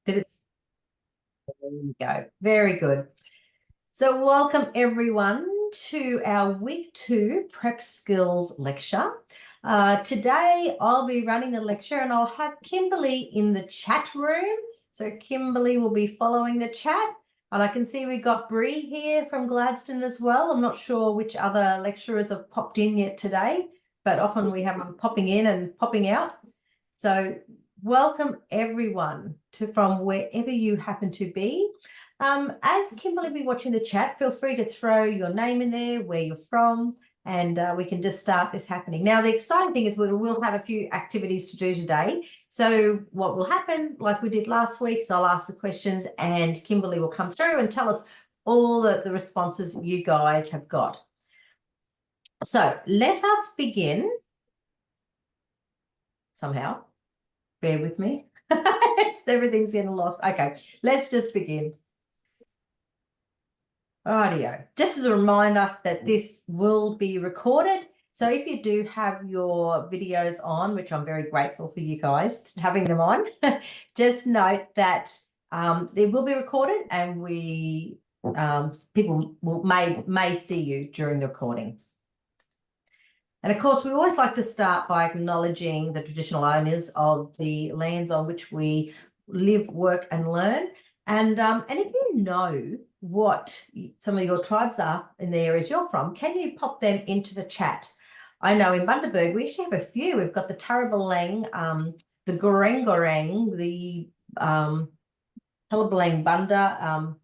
Did it? There you go. Very good. So welcome everyone to our week 2 prep skills lecture. Today I'll be running the lecture and I'll have Kimberly in the chat room. So Kimberly will be following the chat. And I can see we got Bree here from Gladstone as well. I'm not sure which other lecturers have popped in yet today, but often we have them popping in and popping out. So welcome everyone from wherever you happen to be. As Kimberly be watching the chat, feel free to throw your name in there, where you're from, and we can just start this happening. Now, the exciting thing is we will have a few activities to do today. So what will happen, like we did last week, is I'll ask the questions and Kimberly will come through and tell us all the responses you guys have got. So let us begin somehow. Bear with me. Everything's getting lost. Okay, let's just begin. Rightio. Just as a reminder that this will be recorded. So if you do have your videos on, which I'm very grateful for you guys having them on, just note that they will be recorded and people may see you during the recording. And of course, we always like to start by acknowledging the traditional owners of the lands on which we live, work, and learn. And if you know what some of your tribes are in the areas you're from, can you pop them into the chat? I know in Bundaberg, we actually have a few. We've got the Tarrabalang, the Goreng, the Hullaballang Bunda,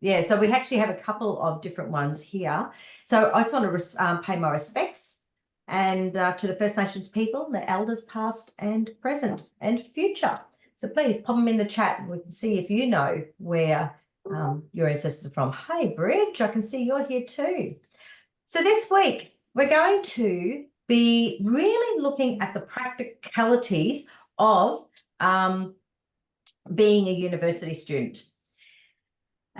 yeah, so we actually have a couple of different ones here. So I just want to pay my respects and to the First Nations people, the elders past and present and future. So please pop them in the chat and we can see if you know where your ancestors are from. Hey, Bridge, I can see you're here too. So this week, we're going to be really looking at the practicalities of being a university student.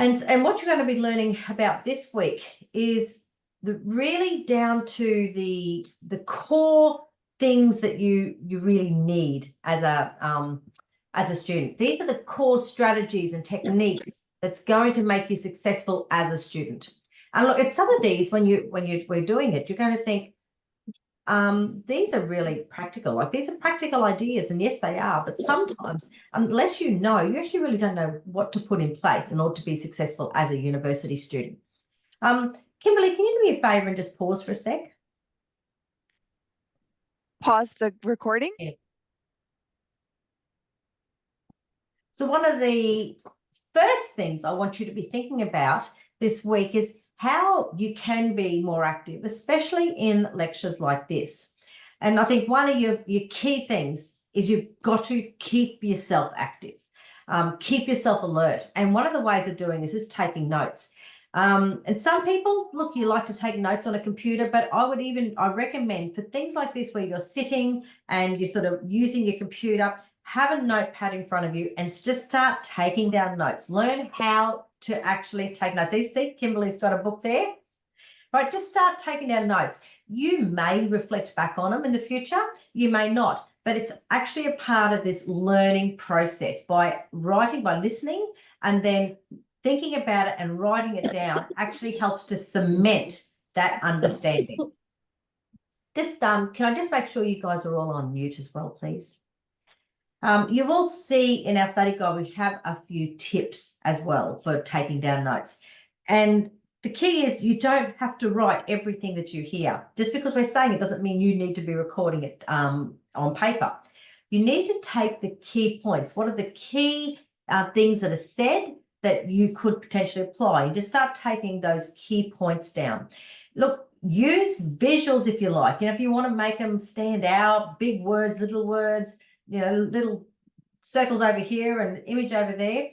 And what you're going to be learning about this week is really down to the core things that you really need as a student. These are the core strategies and techniques that's going to make you successful as a student. And look, at some of these, when we're doing it, you're going to think, these are really practical. Like these are practical ideas, and yes, they are. But sometimes, unless you know, you actually really don't know what to put in place in order to be successful as a university student. Kimberly, can you do me a favour and just pause for a sec? Pause the recording? Yeah. So one of the first things I want you to be thinking about this week is how you can be more active, especially in lectures like this. And I think one of your key things is you've got to keep yourself active, keep yourself alert. And one of the ways of doing this is taking notes. And some people, look, you like to take notes on a computer, but I recommend for things like this where you're sitting and you're sort of using your computer, have a notepad in front of you and just start taking down notes. Learn how to actually take notes. See, Kimberly's got a book there. Right, just start taking down notes. You may reflect back on them in the future. You may not, but it's actually a part of this learning process. By writing, by listening, and then thinking about it and writing it down actually helps to cement that understanding. Just can I just make sure you guys are all on mute as well, please? You will see in our study guide, we have a few tips as well for taking down notes. And the key is you don't have to write everything that you hear. Just because we're saying it doesn't mean you need to be recording it on paper. You need to take the key points. What are the key things that are said that you could potentially apply? You just start taking those key points down. Look, use visuals if you like. If you want to make them stand out, big words, little words, little circles over here and image over there,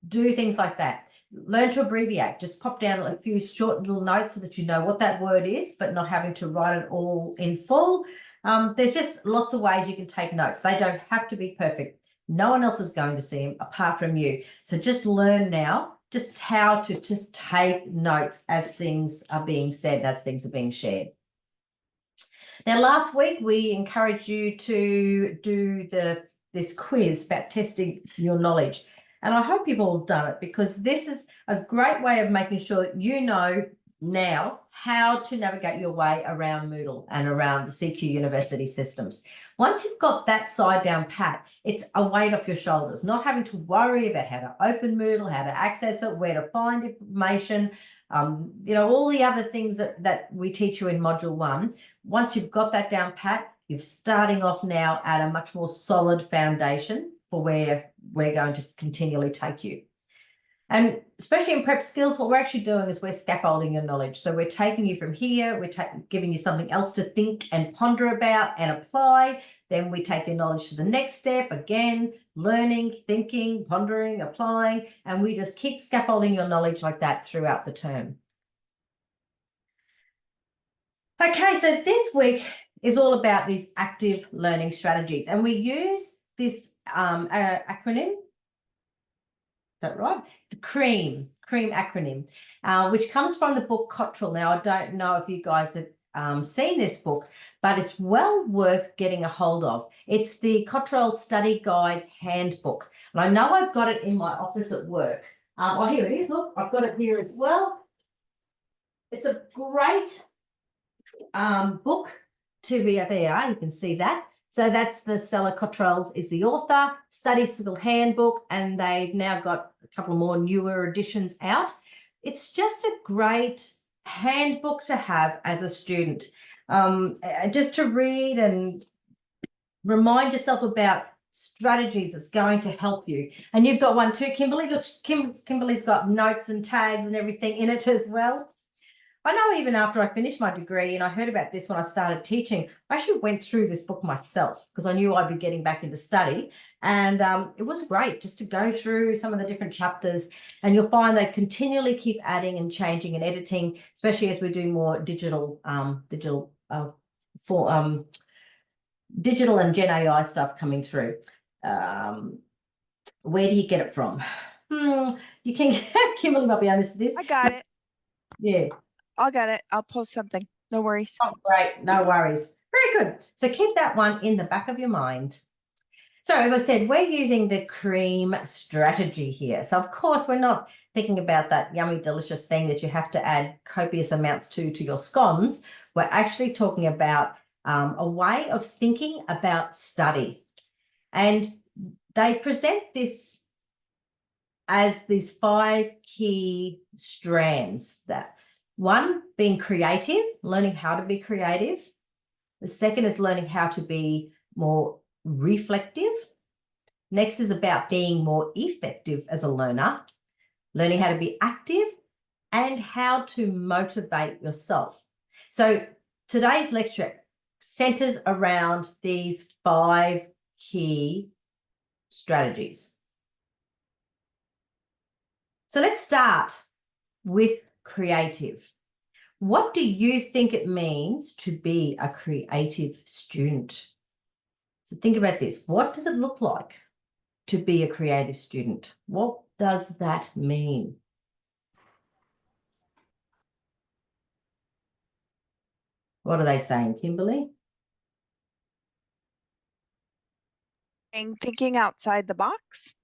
do things like that. Learn to abbreviate. Just pop down a few short little notes so that you know what that word is, but not having to write it all in full. There's just lots of ways you can take notes. They don't have to be perfect. No one else is going to see them apart from you. So just learn now just how to just take notes as things are being said, as things are being shared. Now, last week, we encouraged you to do this quiz about testing your knowledge. And I hope you've all done it, because this is a great way of making sure that you know now how to navigate your way around Moodle and around the CQ University systems. Once you've got that side down pat, it's a weight off your shoulders, not having to worry about how to open Moodle, how to access it, where to find information, all the other things that we teach you in Module 1. Once you've got that down pat, you're starting off now at a much more solid foundation for where we're going to continually take you. And especially in prep skills, what we're actually doing is we're scaffolding your knowledge. So we're taking you from here, we're giving you something else to think and ponder about and apply. Then we take your knowledge to the next step, again, learning, thinking, pondering, applying, and we just keep scaffolding your knowledge like that throughout the term. Okay, so this week is all about these active learning strategies, and we use this acronym. Is that right? The CREAM acronym, which comes from the book Cottrell. Now, I don't know if you guys have seen this book, but it's well worth getting a hold of. It's the Cottrell Study Guides Handbook. And I know I've got it in my office at work. Oh, here it is. Look, I've got it here as well. It's a great book to be there. You can see that. So that's the Stella Cottrell is the author, Study Circle Handbook, and they've now got a couple more newer editions out. It's just a great handbook to have as a student, just to read and remind yourself about strategies that's going to help you. And you've got one too, Kimberly. Look, Kimberly's got notes and tags and everything in it as well. I know even after I finished my degree, and I heard about this when I started teaching, I actually went through this book myself because I knew I'd be getting back into study. And it was great just to go through some of the different chapters, and you'll find they continually keep adding and changing and editing, especially as we do more digital and Gen AI stuff coming through. Where do you get it from? You can, Kimberly might be honest with this. I got it. Yeah. I'll get it. I'll post something. No worries. Oh, great. No worries. Very good. So keep that one in the back of your mind. So as I said, we're using the CREAM strategy here. So of course, we're not thinking about that yummy, delicious thing that you have to add copious amounts to your scones. We're actually talking about a way of thinking about study. And they present this as these 5 key strands. That one being creative, learning how to be creative. The second is learning how to be more reflective. Next is about being more effective as a learner, learning how to be active, and how to motivate yourself. So today's lecture centers around these 5 key strategies. So let's start with creative. What do you think it means to be a creative student? So think about this. What does it look like to be a creative student? What does that mean? What are they saying, Kimberly? Thinking outside the box,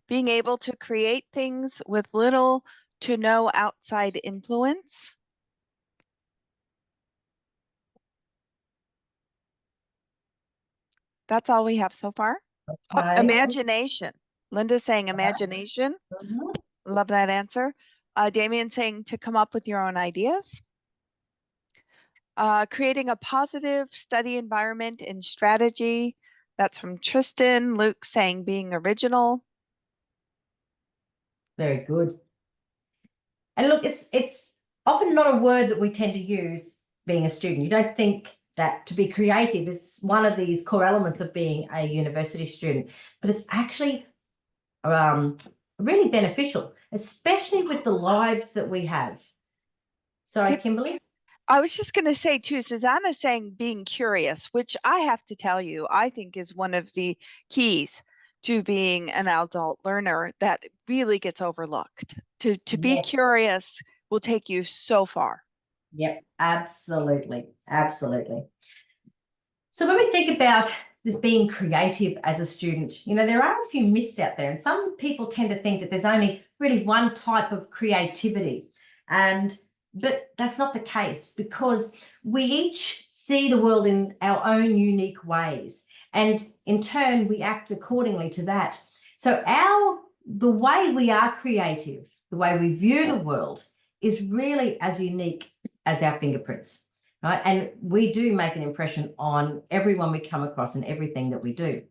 being able to create things with little to no outside influence. That's all we have so far. Oh, Okay. imagination. Linda's saying imagination. Love that answer. Damien saying to come up with your own ideas. Creating a positive study environment and strategy. That's from Tristan. Luke saying being original. Very good. And look, it's often not a word that we tend to use being a student. You don't think that to be creative is one of these core elements of being a university student, but it's actually really beneficial, especially with the lives that we have. Sorry, Kimberly? I was just going to say too, Susanna's saying being curious, which I have to tell you, I think is one of the keys to being an adult learner that really gets overlooked. To be curious will take you so far. Yep, absolutely. Absolutely. So when we think about this being creative as a student. You know, there are a few myths out there, and some people tend to think that there's only really one type of creativity. But that's not the case, because we each see the world in our own unique ways, and in turn we act accordingly to that. So the way we are creative, the way we view the world, is really as unique as our fingerprints, right? And we do make an impression on everyone we come across and everything that we do.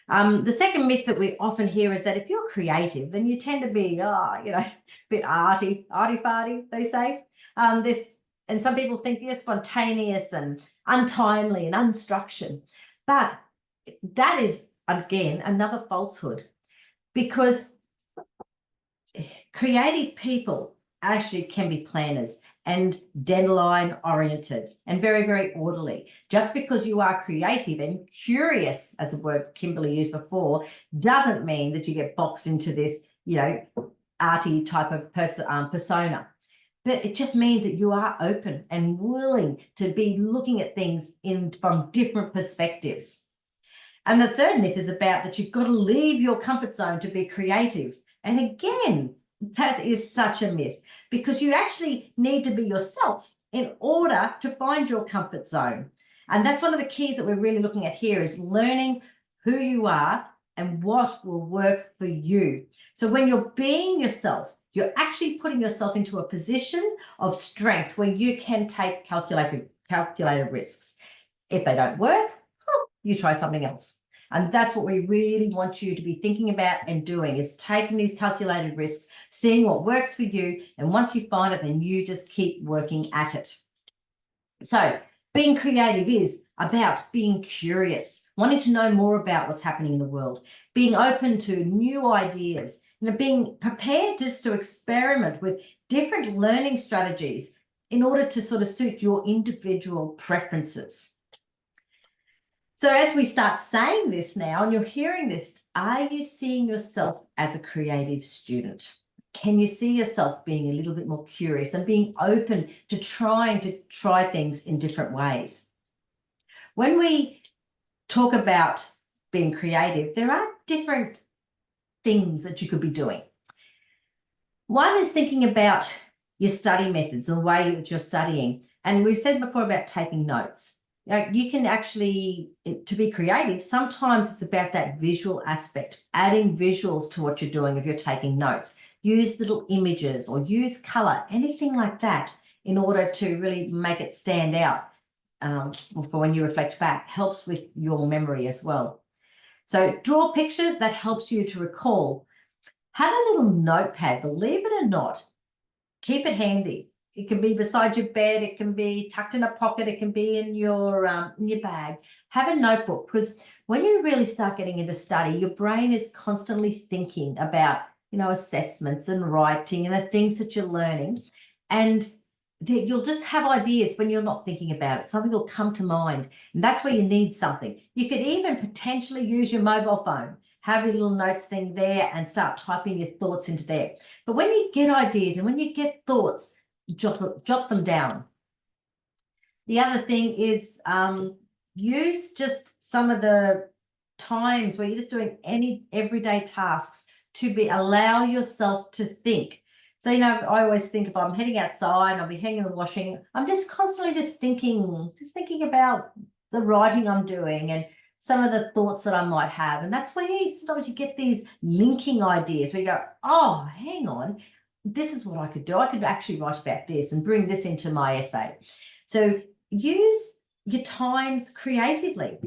The second myth that we often hear is that if you're creative, then you tend to be, a bit arty-farty, they say. And some people think you're spontaneous and untimely and unstructured. But that is, again, another falsehood, because creative people actually can be planners and deadline oriented and very, very orderly. Just because you are creative and curious, as the word Kimberly used before, doesn't mean that you get boxed into this, arty type of persona. But it just means that you are open and willing to be looking at things from different perspectives. And the third myth is about that you've got to leave your comfort zone to be creative. And again, that is such a myth, because you actually need to be yourself in order to find your comfort zone. And that's one of the keys that we're really looking at here, is learning who you are and what will work for you. So when you're being yourself, you're actually putting yourself into a position of strength where you can take calculated risks. If they don't work, you try something else. And that's what we really want you to be thinking about and doing, is taking these calculated risks, seeing what works for you. And once you find it, then you just keep working at it. So being creative is about being curious, wanting to know more about what's happening in the world, being open to new ideas, being prepared just to experiment with different learning strategies in order to sort of suit your individual preferences. So as we start saying this now, and you're hearing this, are you seeing yourself as a creative student? Can you see yourself being a little bit more curious and being open to try things in different ways? When we talk about being creative, there are different things that you could be doing. One is thinking about your study methods, the way that you're studying. And we've said before about taking notes. You can actually, to be creative, sometimes it's about that visual aspect, adding visuals to what you're doing if you're taking notes. Use little images or use color, anything like that, in order to really make it stand out for when you reflect back. Helps with your memory as well. So draw pictures, that helps you to recall. Have a little notepad, believe it or not, keep it handy. It can be beside your bed, it can be tucked in a pocket, it can be in your bag. Have a notebook, because when you really start getting into study, your brain is constantly thinking about, assessments and writing and the things that you're learning. And you'll just have ideas when you're not thinking about it. Something will come to mind, and that's where you need something. You could even potentially use your mobile phone. Have your little notes thing there and start typing your thoughts into there. But when you get ideas and when you get thoughts, jot them down. The other thing is use just some of the times where you're just doing any everyday tasks to allow yourself to think. So, I always think if I'm heading outside and I'll be hanging the washing, I'm just constantly thinking about the writing I'm doing and some of the thoughts that I might have. And that's where sometimes you get these linking ideas where you go, oh, hang on, this is what I could do. I could actually write about this and bring this into my essay. So use your times creatively.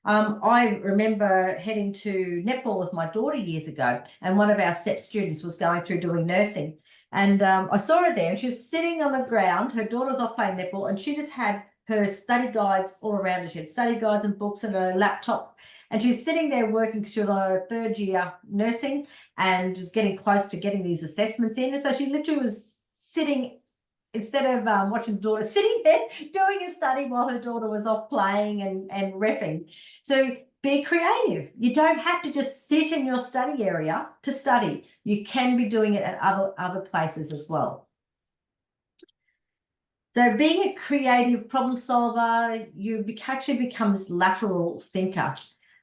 I remember heading to netball with my daughter years ago, and one of our step students was going through doing nursing. And I saw her there, and she was sitting on the ground. Her daughter was off playing netball, and she just had her study guides all around her. She had study guides and books and a laptop. And she was sitting there working because she was on her third year nursing and was getting close to getting these assessments in. And so she literally was sitting, instead of watching the daughter, sitting there doing a study while her daughter was off playing and reffing. So be creative. You don't have to just sit in your study area to study. You can be doing it at other places as well. So being a creative problem solver, you actually become this lateral thinker.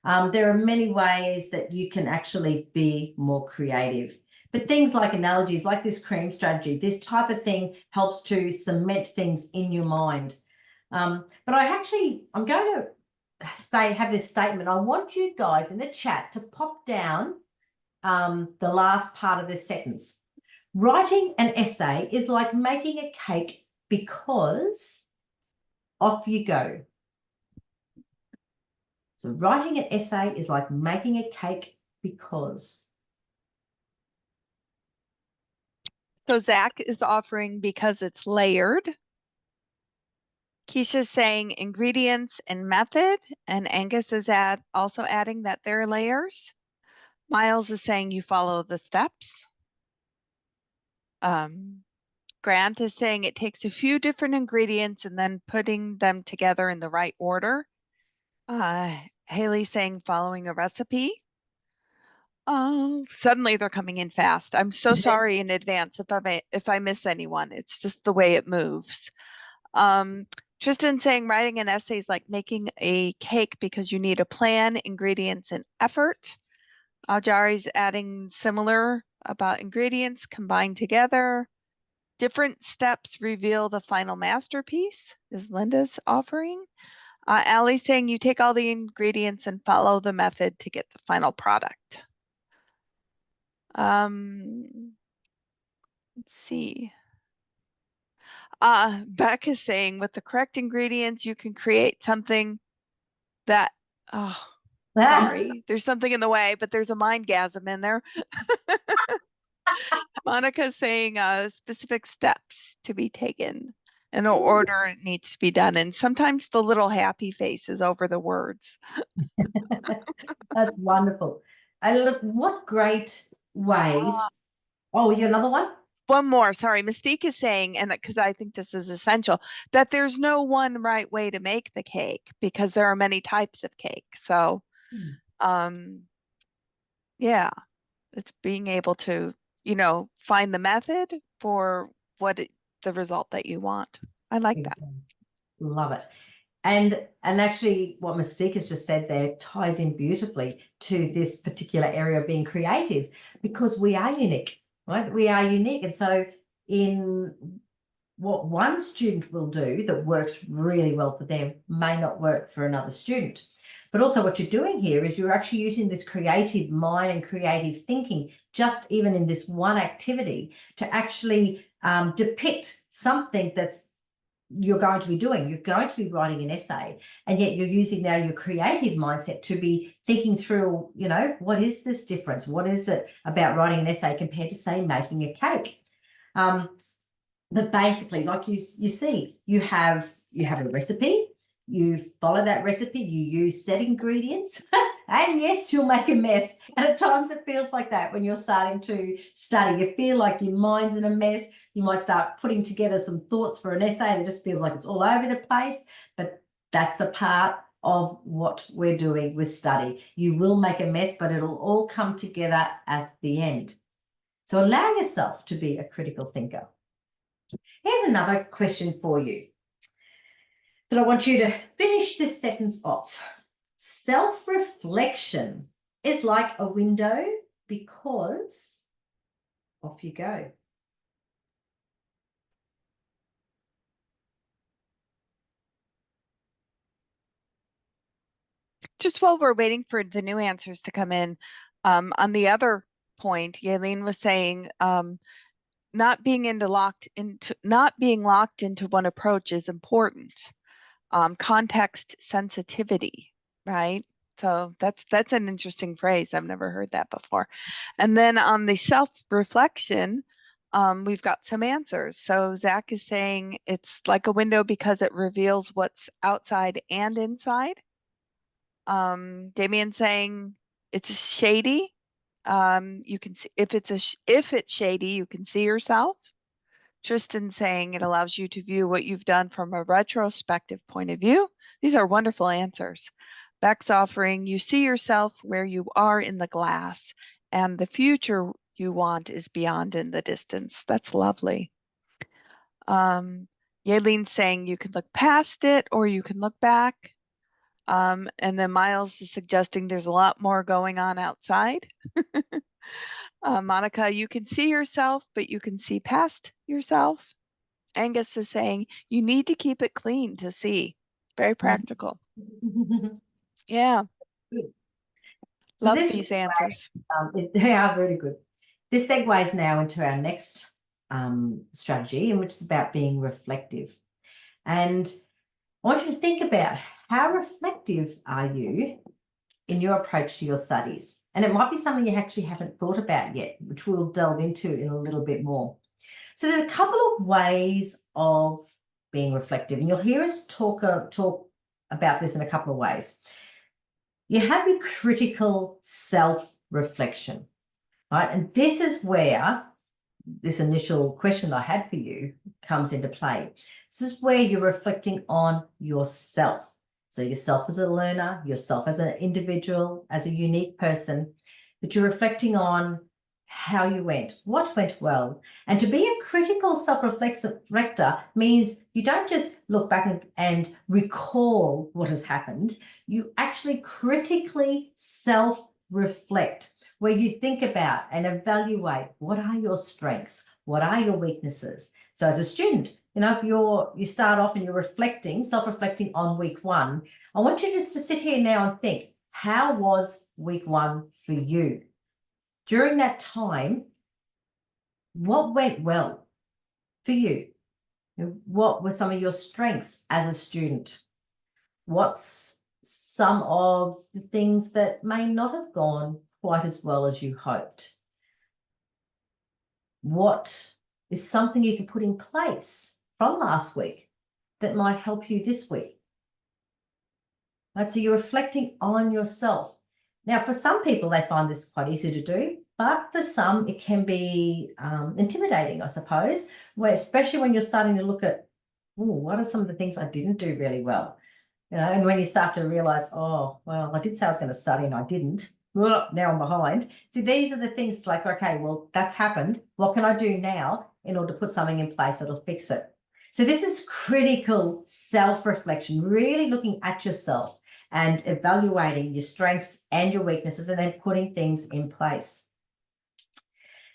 There are many ways that you can actually be more creative. But things like analogies, like this cream strategy, this type of thing helps to cement things in your mind. But I'm going to have this statement. I want you guys in the chat to pop down the last part of this sentence. Writing an essay is like making a cake because off you go. So writing an essay is like making a cake because. So Zach is offering because it's layered. Keisha's saying ingredients and method, and Angus is also adding that they're layers. Miles is saying you follow the steps. Grant is saying it takes a few different ingredients and then putting them together in the right order. Haley's saying following a recipe. Oh, suddenly they're coming in fast. I'm so sorry in advance if I miss anyone. It's just the way it moves. Tristan saying writing an essay is like making a cake because you need a plan, ingredients, and effort. Jari's adding similar about ingredients combined together. Different steps reveal the final masterpiece, is Linda's offering. Allie's saying you take all the ingredients and follow the method to get the final product. Let's see. Beck is saying with the correct ingredients, you can create something that, sorry, there's something in the way, but there's a mindgasm in there. Monica's saying specific steps to be taken in order it needs to be done. And sometimes the little happy face is over the words. That's wonderful. And look, what great ways. Oh, you another one? One more, sorry, Mystique is saying, and because I think this is essential, that there's no one right way to make the cake because there are many types of cake. So, yeah, it's being able to, find the method for the result that you want. I like that. Love it. And actually what Mystique has just said there ties in beautifully to this particular area of being creative, because we are unique, right? We are unique. And so in what one student will do that works really well for them may not work for another student. But also what you're doing here is you're actually using this creative mind and creative thinking, just even in this one activity, to actually depict something that's you're going to be doing. You're going to be writing an essay, and yet you're using now your creative mindset to be thinking through, what is this difference? What is it about writing an essay compared to, say, making a cake? But basically, like you see, you have a recipe, you follow that recipe, you use set ingredients, and yes, you'll make a mess. And at times it feels like that when you're starting to study. You feel like your mind's in a mess. You might start putting together some thoughts for an essay and it just feels like it's all over the place. But that's a part of what we're doing with study. You will make a mess, but it'll all come together at the end. So allow yourself to be a critical thinker. Here's another question for you that I want you to finish this sentence off. Self-reflection is like a window because off you go. Just while we're waiting for the new answers to come in, on the other point, Yaelin was saying not being locked into one approach is important. Context sensitivity, right? So that's an interesting phrase. I've never heard that before. And then on the self-reflection, we've got some answers. So Zach is saying it's like a window because it reveals what's outside and inside. Damien saying it's shady. You can see if it's shady, you can see yourself. Tristan saying it allows you to view what you've done from a retrospective point of view. These are wonderful answers. Beck's offering you see yourself where you are in the glass, and the future you want is beyond in the distance. That's lovely. Yalene's saying you can look past it or you can look back. And then Miles is suggesting there's a lot more going on outside. Monica, you can see yourself, but you can see past yourself. Angus is saying you need to keep it clean to see. Very practical. Yeah. Good. So Love this these answers. they are very good. This segues now into our next strategy, and which is about being reflective. And I want you to think about how reflective are you in your approach to your studies? And it might be something you actually haven't thought about yet, which we'll delve into in a little bit more. So there's a couple of ways of being reflective, and you'll hear us talk about this in a couple of ways. You have your critical self-reflection, right? And this is where this initial question I had for you comes into play. This is where you're reflecting on yourself. So yourself as a learner, yourself as an individual, as a unique person, but you're reflecting on how you went, what went well. And to be a critical self-reflector means you don't just look back and recall what has happened. You actually critically self-reflect, where you think about and evaluate what are your strengths, what are your weaknesses. So as a student, you know, if you start off and you're reflecting, self-reflecting on week one, I want you just to sit here now and think, how was week one for you? During that time, what went well for you? What were some of your strengths as a student? What's some of the things that may not have gone quite as well as you hoped? What is something you can put in place from last week that might help you this week? Right, so you're reflecting on yourself. Now, for some people, they find this quite easy to do, but for some, it can be intimidating, I suppose, where especially when you're starting to look at, oh, what are some of the things I didn't do really well? You know, and when you start to realize, oh, well, I did say I was going to study and I didn't. Well, now I'm behind. See, these are the things like, okay, well, that's happened. What can I do now in order to put something in place that'll fix it? So this is critical self-reflection, really looking at yourself and evaluating your strengths and your weaknesses and then putting things in place.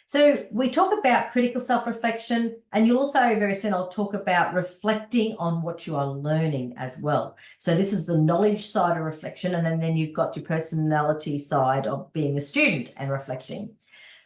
So we talk about critical self-reflection, and you'll also very soon I'll talk about reflecting on what you are learning as well. So this is the knowledge side of reflection, and then you've got your personality side of being a student and reflecting.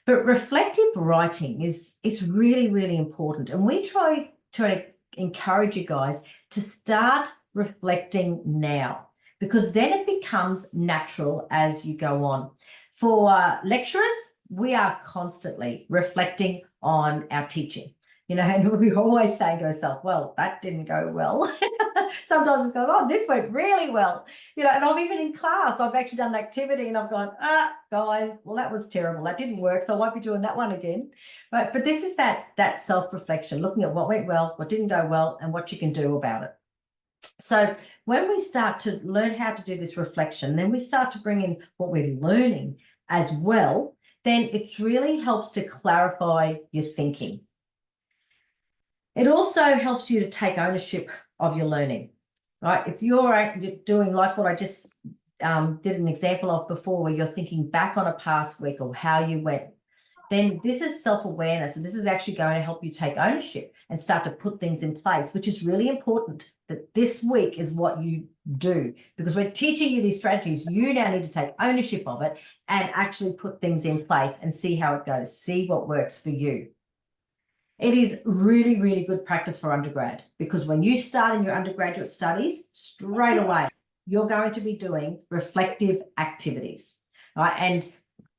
But reflective writing is really, really important. And we try to encourage you guys to start reflecting now, because then it becomes natural as you go on. For lecturers, we are constantly reflecting on our teaching, you know, and we always say to ourselves, well, that didn't go well. Sometimes it's going, oh, this went really well, you know, and I'm even in class, I've actually done the activity and I've gone, guys, well, that was terrible. That didn't work. So I won't be doing that one again. Right. But this is that self-reflection, looking at what went well, what didn't go well, and what you can do about it. So when we start to learn how to do this reflection, then we start to bring in what we're learning as well, then it really helps to clarify your thinking. It also helps you to take ownership of your learning, right? If you're doing like what I just did an example of before, where you're thinking back on a past week or how you went, then this is self-awareness, and this is actually going to help you take ownership and start to put things in place, which is really important, that this week is what you do, because we're teaching you these strategies. You now need to take ownership of it and actually put things in place and see how it goes, see what works for you. It is really, really good practice for undergrad, because when you start in your undergraduate studies, straight away, you're going to be doing reflective activities, right? And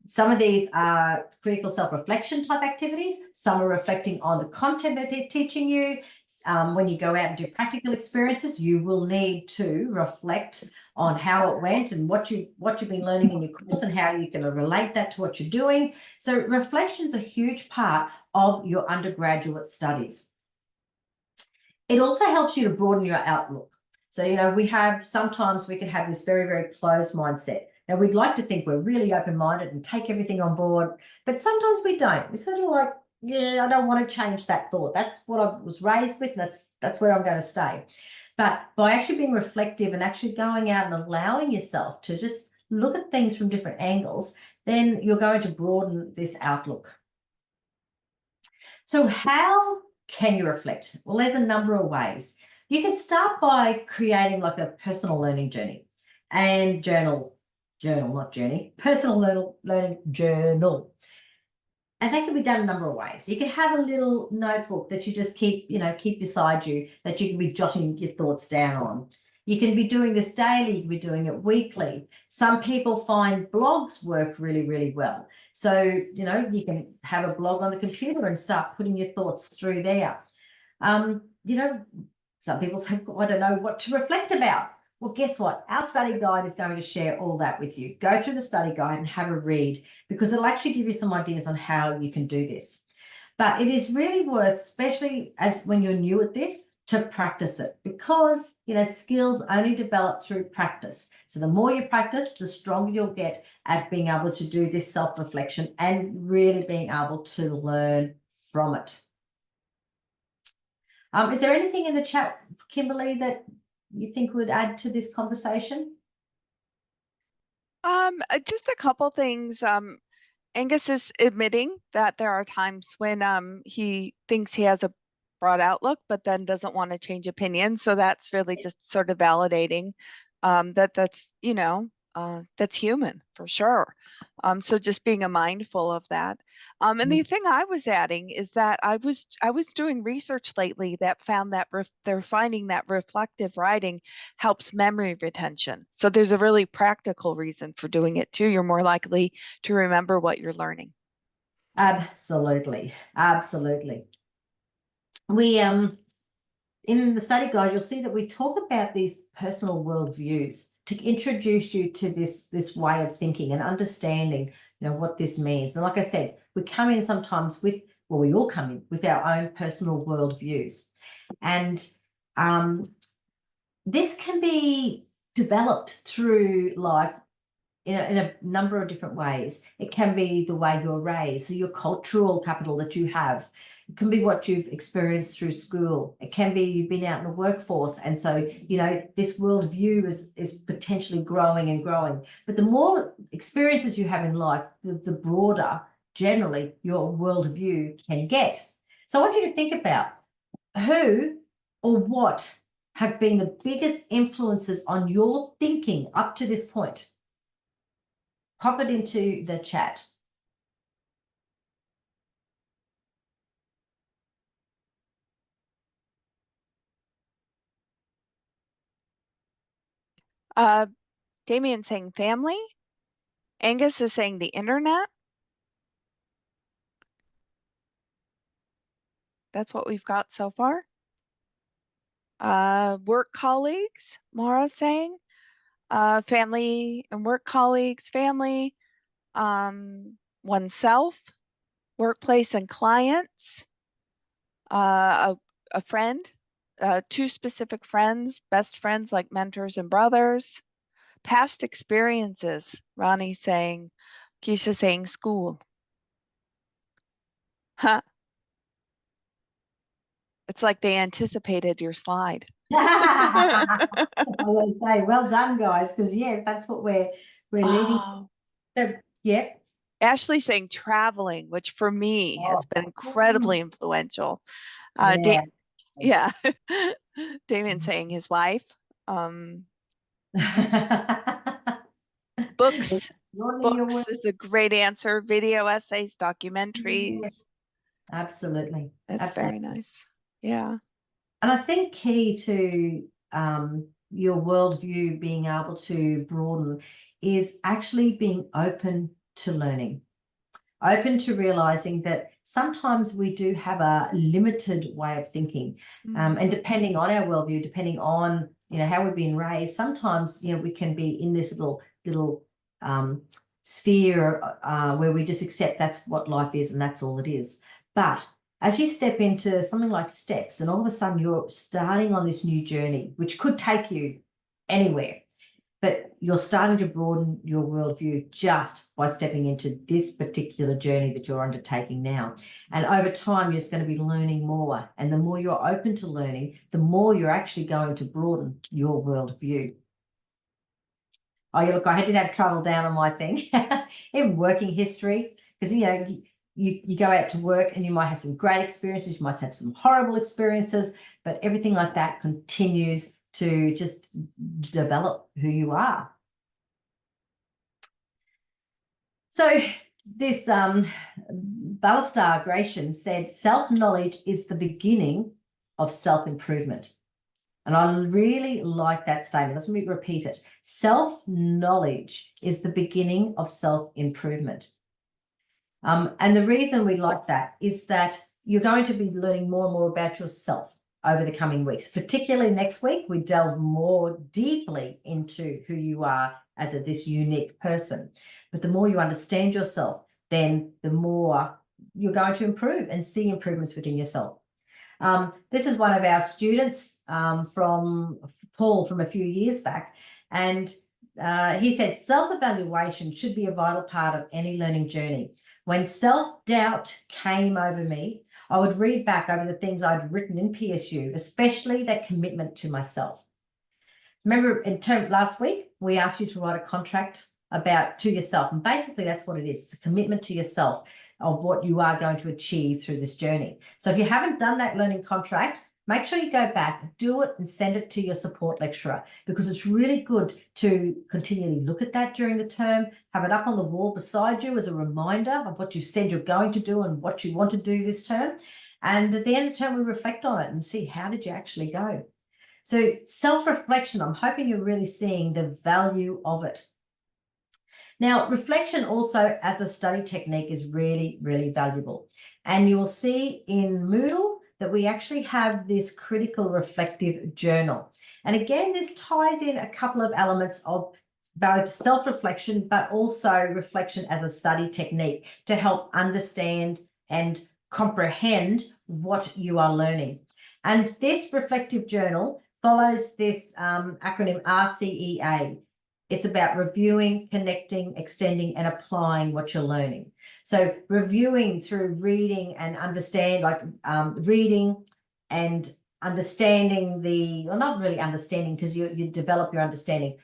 some of these are critical self-reflection type activities. Some are reflecting on the content that they're teaching you. When you go out and do practical experiences, you will need to reflect on how it went and what you've been learning in your course and how you can relate that to what you're doing. So reflection's a huge part of your undergraduate studies. It also helps you to broaden your outlook. So, you know, sometimes we can have this very, very closed mindset. Now, we'd like to think we're really open-minded and take everything on board, but sometimes we don't. We sort of like, yeah, I don't want to change that thought. That's what I was raised with, and that's where I'm going to stay. But by actually being reflective and actually going out and allowing yourself to just look at things from different angles, then you're going to broaden this outlook. So how can you reflect? Well, there's a number of ways. You can start by creating like a personal learning journey and journal, not journey, personal learning journal. And that can be done a number of ways. You can have a little notebook that you just keep beside you, that you can be jotting your thoughts down on. You can be doing this daily, you can be doing it weekly. Some people find blogs work really, really well. So, you can have a blog on the computer and start putting your thoughts through there. Some people say, I don't know what to reflect about. Well, guess what? Our study guide is going to share all that with you. Go through the study guide and have a read, because it'll actually give you some ideas on how you can do this. But it is really worth, especially as when you're new at this, to practice it, because skills only develop through practice. So the more you practice, the stronger you'll get at being able to do this self-reflection and really being able to learn from it. Is there anything in the chat, Kimberly, that you think would add to this conversation? Just a couple things. Angus is admitting that there are times when he thinks he has a broad outlook, but then doesn't want to change opinion. So that's really just sort of validating that's human for sure. So just being mindful of that. And the thing I was adding is that I was doing research lately that found that they're finding that reflective writing helps memory retention. So there's a really practical reason for doing it too. You're more likely to remember what you're learning. Absolutely, absolutely. We in the study guide, you'll see that we talk about these personal worldviews to introduce you to this way of thinking and understanding, what this means. And like I said, we come in sometimes we all come in with our own personal worldviews. And this can be developed through life in a number of different ways. It can be the way you're raised, so your cultural capital that you have. It can be what you've experienced through school. It can be you've been out in the workforce, and so this worldview is potentially growing and growing. But the more experiences you have in life, the broader generally your worldview can get. So I want you to think about who or what have been the biggest influences on your thinking up to this point. Pop it into the chat. Damien saying family. Angus is saying the internet. That's what we've got so far. Work colleagues, Maura saying. Family and work colleagues, family, oneself, workplace and clients, a friend, two specific friends, best friends like mentors and brothers, past experiences, Ronnie saying, Keisha saying school. Huh. It's like they anticipated your slide. I was going to say, well done, guys, because yes, that's what we're leading. So, yeah. Ashley saying traveling, which for me has been incredibly influential. Yeah. Yeah. Damien saying his wife. Books. Books is a great answer. Video essays, documentaries. Absolutely. That's absolutely. very nice. Yeah. And I think key to your worldview being able to broaden is actually being open to learning, open to realizing that sometimes we do have a limited way of thinking. And depending on our worldview, depending on, how we've been raised, sometimes, we can be in this little sphere where we just accept that's what life is and that's all it is. But as you step into something like steps, and all of a sudden you're starting on this new journey, which could take you anywhere. but you're starting to broaden your worldview just by stepping into this particular journey that you're undertaking now. And over time, you're just going to be learning more. And the more you're open to learning, the more you're actually going to broaden your worldview. Oh, yeah, look, I did have trouble down on my thing, even working history, because, you go out to work and you might have some great experiences, you might have some horrible experiences, but everything like that continues to just develop who you are. So this Ballastar Gratian said, self-knowledge is the beginning of self-improvement. And I really like that statement. Let me repeat it. Self-knowledge is the beginning of self-improvement. And the reason we like that is that you're going to be learning more and more about yourself over the coming weeks. Particularly next week, we delve more deeply into who you are as this unique person. But the more you understand yourself, then the more you're going to improve and see improvements within yourself. This is one of our students from Paul from a few years back, and he said, self-evaluation should be a vital part of any learning journey. When self-doubt came over me, I would read back over the things I'd written in PSU, especially that commitment to myself. Remember, last week, we asked you to write a contract to yourself, and basically that's what it is. It's a commitment to yourself of what you are going to achieve through this journey. So if you haven't done that learning contract, make sure you go back, do it, and send it to your support lecturer, because it's really good to continually look at that during the term, have it up on the wall beside you as a reminder of what you said you're going to do and what you want to do this term. And at the end of the term, we reflect on it and see, how did you actually go? So self-reflection, I'm hoping you're really seeing the value of it. Now, reflection also as a study technique is really, really valuable. And you'll see in Moodle that we actually have this critical reflective journal. And again, this ties in a couple of elements of both self-reflection, but also reflection as a study technique to help understand and comprehend what you are learning. And this reflective journal follows this acronym RCEA. It's about reviewing, connecting, extending, and applying what you're learning. So reviewing through reading and reading and understanding well, not really understanding, because you develop your understanding,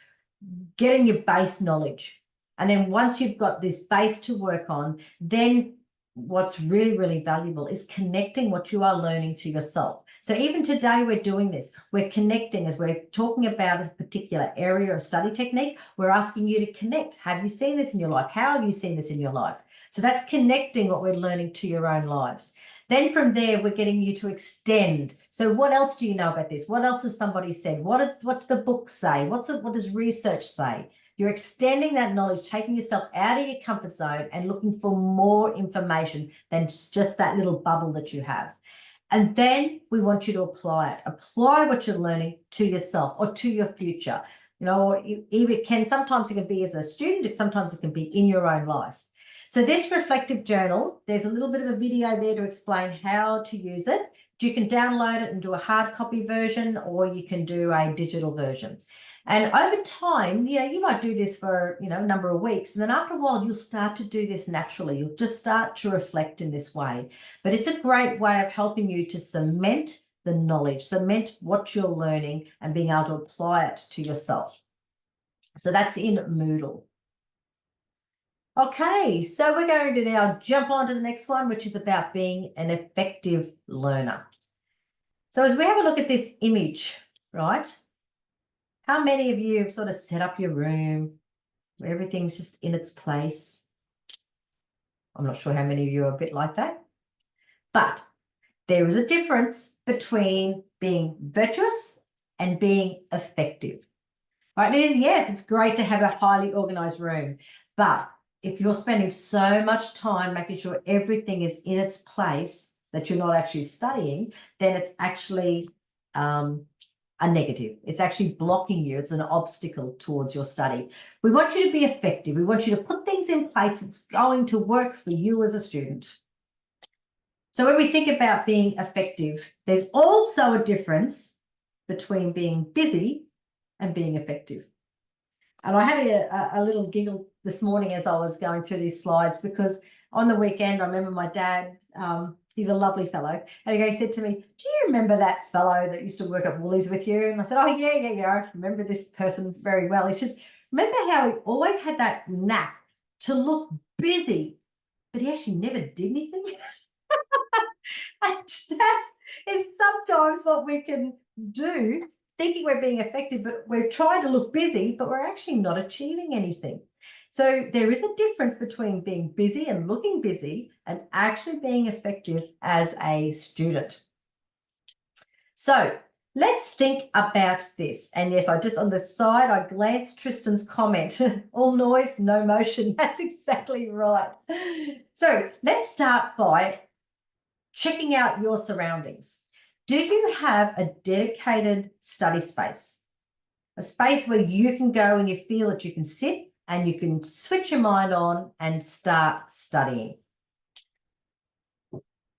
getting your base knowledge. And then once you've got this base to work on, then what's really, really valuable is connecting what you are learning to yourself. So even today we're doing this. We're connecting as we're talking about a particular area of study technique. We're asking you to connect. Have you seen this in your life? How have you seen this in your life? So that's connecting what we're learning to your own lives. Then from there, we're getting you to extend. So what else do you know about this? What else has somebody said? What do the books say? What does research say? You're extending that knowledge, taking yourself out of your comfort zone and looking for more information than just that little bubble that you have. And then we want you to apply it. Apply what you're learning to yourself or to your future. Sometimes it can be as a student, sometimes it can be in your own life. So this reflective journal, there's a little bit of a video there to explain how to use it. You can download it and do a hard copy version, or you can do a digital version. And over time, you might do this for, a number of weeks. And then after a while, you'll start to do this naturally. You'll just start to reflect in this way. But it's a great way of helping you to cement the knowledge, cement what you're learning and being able to apply it to yourself. So that's in Moodle. Okay, so we're going to now jump on to the next one, which is about being an effective learner. So as we have a look at this image, right? How many of you have sort of set up your room where everything's just in its place? I'm not sure how many of you are a bit like that. But there is a difference between being virtuous and being effective. Right? Yes, it's great to have a highly organized room. But if you're spending so much time making sure everything is in its place that you're not actually studying, then it's actually a negative. It's actually blocking you. It's an obstacle towards your study. We want you to be effective. We want you to put things in place that's going to work for you as a student. So when we think about being effective, there's also a difference between being busy and being effective. And I had a little giggle this morning as I was going through these slides, because on the weekend, I remember my dad, he's a lovely fellow, and he said to me, do you remember that fellow that used to work at Woolies with you? And I said, oh, yeah, I remember this person very well. He says, remember how he always had that knack to look busy, but he actually never did anything? And that is sometimes what we can do, thinking we're being effective, but we're trying to look busy, but we're actually not achieving anything. So there is a difference between being busy and looking busy and actually being effective as a student. So let's think about this. And yes, I just on the side, I glanced Tristan's comment, all noise, no motion. That's exactly right. So let's start by checking out your surroundings. Do you have a dedicated study space? A space where you can go and you feel that you can sit and you can switch your mind on and start studying.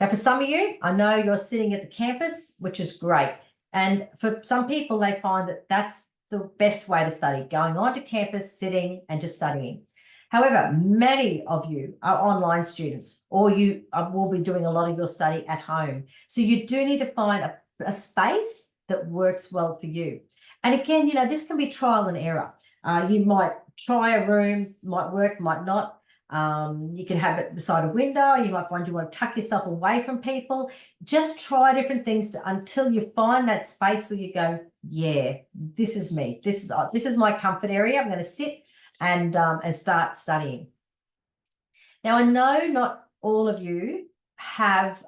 Now, for some of you, I know you're sitting at the campus, which is great. And for some people, they find that that's the best way to study, going onto campus, sitting and just studying. However, many of you are online students, or you will be doing a lot of your study at home. So you do need to find a space that works well for you. And again, this can be trial and error. You might try a room, might work, might not. You can have it beside a window. You might find you want to tuck yourself away from people. Just try different things until you find that space where you go, yeah, this is me. This is my comfort area. I'm going to sit and start studying. Now, I know not all of you have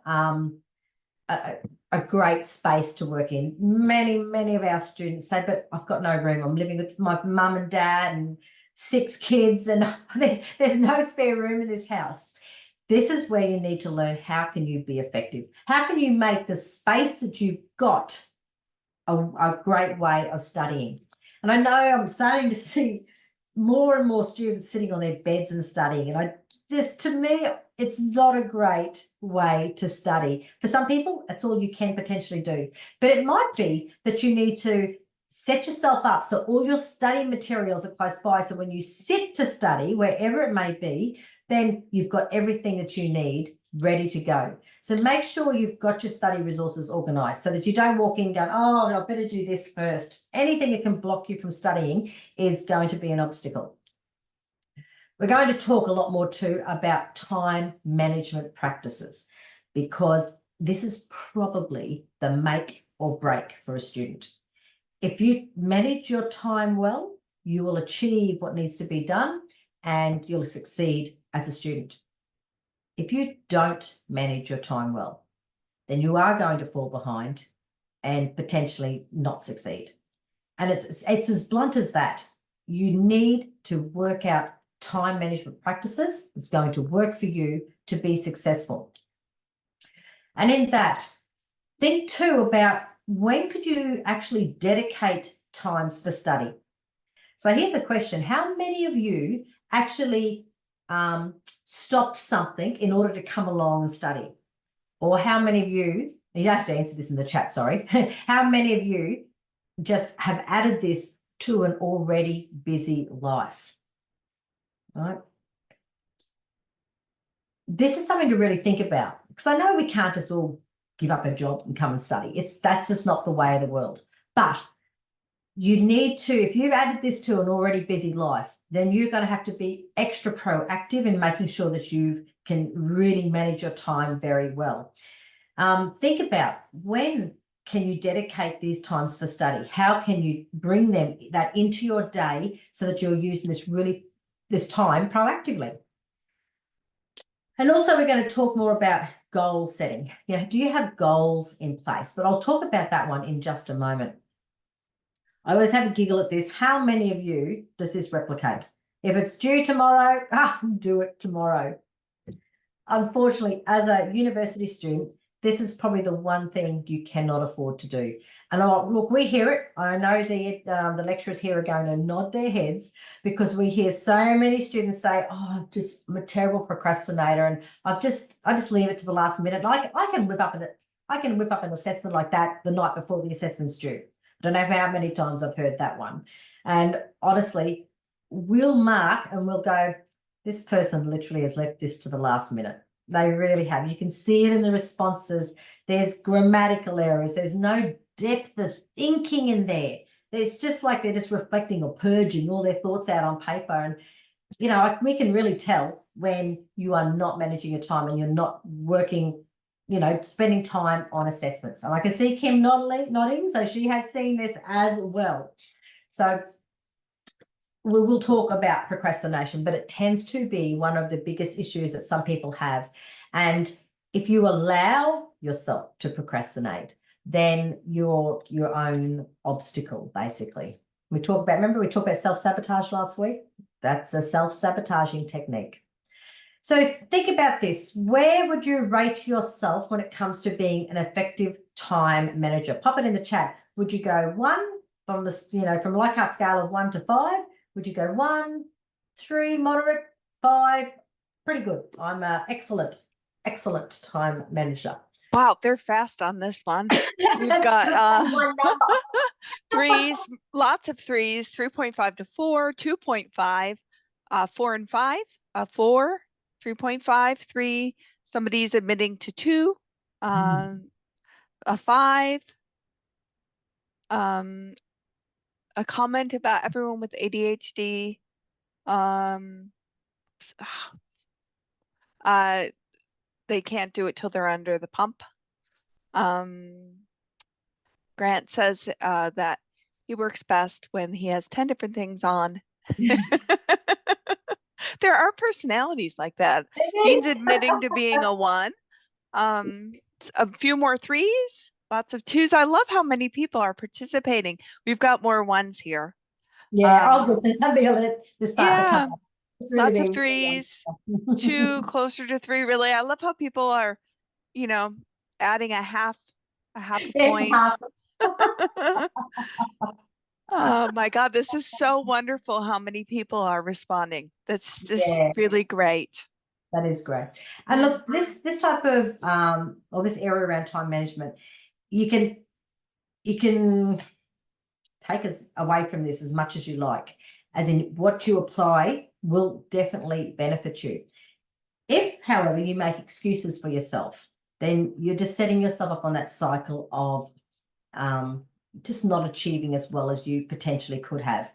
a great space to work in. Many of our students say, but I've got no room. I'm living with my mum and dad and 6 kids, and there's no spare room in this house. This is where you need to learn, how can you be effective? How can you make the space that you've got a great way of studying? And I know I'm starting to see more and more students sitting on their beds and studying. And to me, it's not a great way to study. For some people, that's all you can potentially do. But it might be that you need to set yourself up so all your study materials are close by. So when you sit to study, wherever it may be, then you've got everything that you need ready to go. So make sure you've got your study resources organised so that you don't walk in going, oh, I better do this first. Anything that can block you from studying is going to be an obstacle. We're going to talk a lot more too about time management practices, because this is probably the make or break for a student. If you manage your time well, you will achieve what needs to be done and you'll succeed as a student. If you don't manage your time well, then you are going to fall behind and potentially not succeed. And it's as blunt as that. You need to work out time management practices that's going to work for you to be successful. And in that, think too about when could you actually dedicate times for study? So here's a question. How many of you actually stopped something in order to come along and study? Or how many of you, you don't have to answer this in the chat, sorry. How many of you just have added this to an already busy life? All right. This is something to really think about, because I know we can't just all give up a job and come and study. That's just not the way of the world. But you need to, if you've added this to an already busy life, then you're going to have to be extra proactive in making sure that you can really manage your time very well. Think about, when can you dedicate these times for study? How can you bring that into your day so that you're using this time proactively? And also, we're going to talk more about goal setting. Do you have goals in place? But I'll talk about that one in just a moment. I always have a giggle at this. How many of you does this replicate? If it's due tomorrow, do it tomorrow. Unfortunately, as a university student, this is probably the one thing you cannot afford to do. And look, we hear it. I know the lecturers here are going to nod their heads, because we hear so many students say, oh, I'm a terrible procrastinator, and I just leave it to the last minute. I can whip up an assessment like that the night before the assessment's due. I don't know how many times I've heard that one. And honestly, we'll mark and we'll go, this person literally has left this to the last minute. They really have. You can see it in the responses. There's grammatical errors. There's no depth of thinking in there. There's just like they're just reflecting or purging all their thoughts out on paper. And, you know, we can really tell when you are not managing your time and you're not working, you know, spending time on assessments. And I can see Kim nodding, so she has seen this as well. So we will talk about procrastination, but it tends to be one of the biggest issues that some people have. And if you allow yourself to procrastinate, then you're your own obstacle, basically. Remember we talked about self-sabotage last week? That's a self-sabotaging technique. So think about this. Where would you rate yourself when it comes to being an effective time manager? Pop it in the chat. Would you go 1 from the, you know, from Likert scale of 1 to 5? Would you go 1, 3, moderate, 5? Pretty good. I'm an excellent time manager. Wow, they're fast on this one. We've got threes, lots of threes, 3.5 to 4, 2.5, 4 and 5, 4, 3.5, 3. Somebody's admitting to 2, a 5. A comment about everyone with ADHD. They can't do it till they're under the pump. Grant says that he works best when he has 10 different things on. There are personalities like that. Dean's admitting to being a 1. A few more 3s, lots of 2s. I love how many people are participating. We've got more 1s here. Yeah, oh goodness, I'm feeling it. Yeah, really lots of 3s, 2 closer to 3. Really, I love how people are, you know, adding a half a point. Oh my God, this is so wonderful how many people are responding. That's just really great. That is great. And look, this type of or this area around time management, you can take us away from this as much as you like, as in what you apply will definitely benefit you. If, however, you make excuses for yourself, then you're just setting yourself up on that cycle of just not achieving as well as you potentially could have.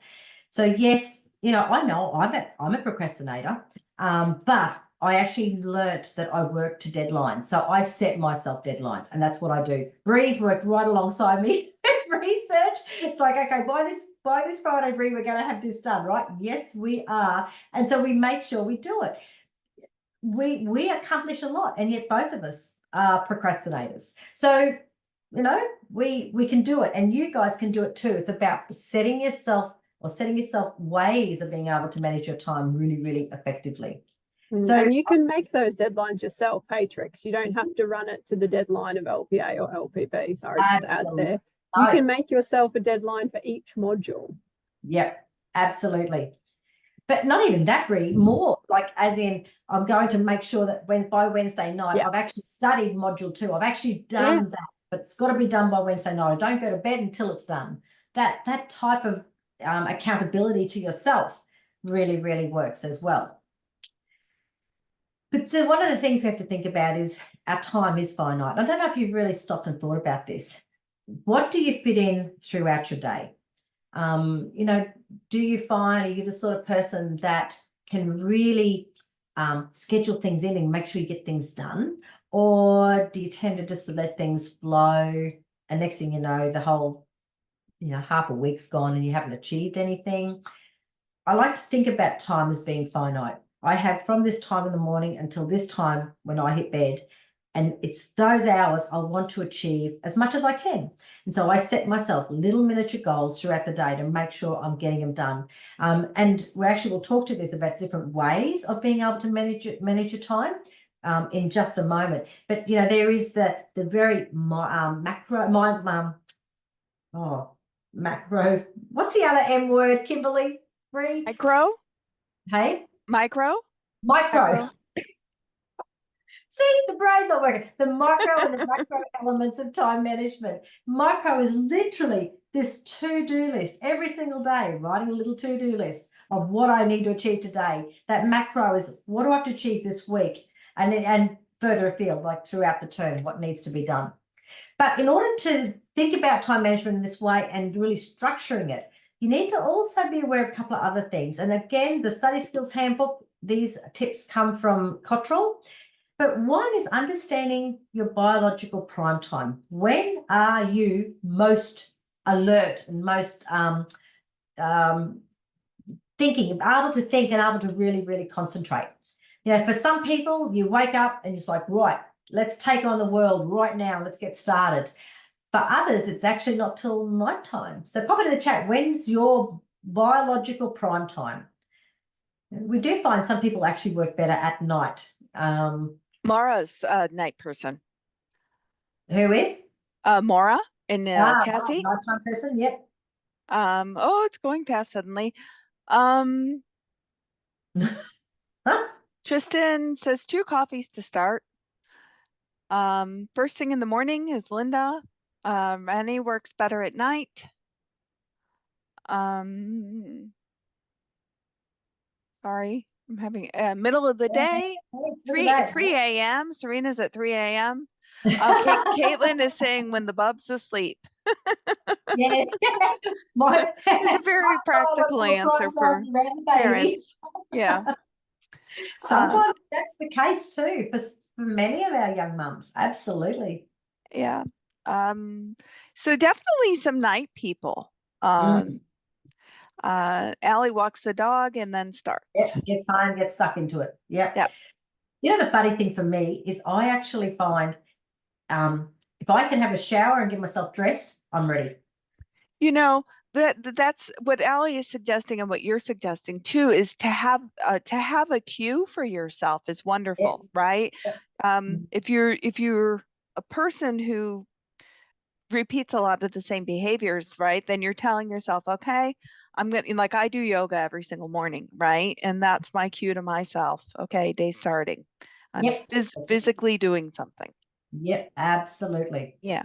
So yes, you know I'm a procrastinator, but I actually learnt that I work to deadlines. So I set myself deadlines, and that's what I do. Bree's worked right alongside me with research. It's like, okay, by this Friday, Bree, we're going to have this done, right? Yes, we are. And so we make sure we do it. We accomplish a lot, and yet both of us are procrastinators. So, you know, we can do it, and you guys can do it too. It's about setting yourself ways of being able to manage your time really, really effectively. So, and you can make those deadlines yourself, hey Trix. You don't have to run it to the deadline of LPA or LPB. Sorry, just to add there. You can make yourself a deadline for each module. Yep, absolutely. But not even that, Bree, more like as in I'm going to make sure that by Wednesday night, I've actually studied module 2. I've actually done that, but it's got to be done by Wednesday night. I don't go to bed until it's done. That type of accountability to yourself really, really works as well. But so one of the things we have to think about is our time is finite. I don't know if you've really stopped and thought about this. What do you fit in throughout your day? You know, do you find, are you the sort of person that can really schedule things in and make sure you get things done? Or do you tend to just let things flow, and next thing you know, the whole, you know, half a week's gone and you haven't achieved anything? I like to think about time as being finite. I have from this time in the morning until this time when I hit bed, and it's those hours I want to achieve as much as I can. And so I set myself little miniature goals throughout the day to make sure I'm getting them done. And we actually will talk to this about different ways of being able to manage your time in just a moment. But, you know, there is the very macro, what's the other M word, Kimberly? Bree? Micro? Hey? Micro? See, the brain's not working. The micro and the macro elements of time management. Micro is literally this to-do list every single day, writing a little to-do list of what I need to achieve today. That macro is what do I have to achieve this week, and further afield, like throughout the term, what needs to be done. But in order to think about time management in this way and really structuring it, you need to also be aware of a couple of other things. And again, the Study Skills Handbook, these tips come from Cottrell. But one is understanding your biological prime time. When are you most alert and most thinking, able to think and able to really, really concentrate? You know, for some people, you wake up and it's like, right, let's take on the world right now. Let's get started. For others, it's actually not till nighttime. So pop it in the chat. When's your biological prime time? We do find some people actually work better at night. Maura's a night person. Who is? Maura in Tassie. Nighttime person, yep. Oh, it's going past suddenly. Tristan says 2 coffees to start. First thing in the morning is Linda. Annie works better at night. Sorry, I'm having middle of the day. 3 a.m. Serena's at 3 a.m. Caitlin is saying when the bub's asleep. Yes. It's a very practical answer for parents. Yeah. Sometimes that's the case too for many of our young mums. Absolutely. Yeah. So definitely some night people. Allie walks the dog and then starts. Yep, get home, get stuck into it. Yep. Yep. You know, the funny thing for me is I actually find if I can have a shower and get myself dressed, I'm ready. You know, that's what Allie is suggesting, and what you're suggesting too, is to have a cue for yourself is wonderful, Yes. right? Yep. If you're a person who repeats a lot of the same behaviors, right, then you're telling yourself, okay, I'm gonna, like I do yoga every single morning, right? And that's my cue to myself. Okay, day starting. I'm physically doing something. Yep, absolutely. Yeah.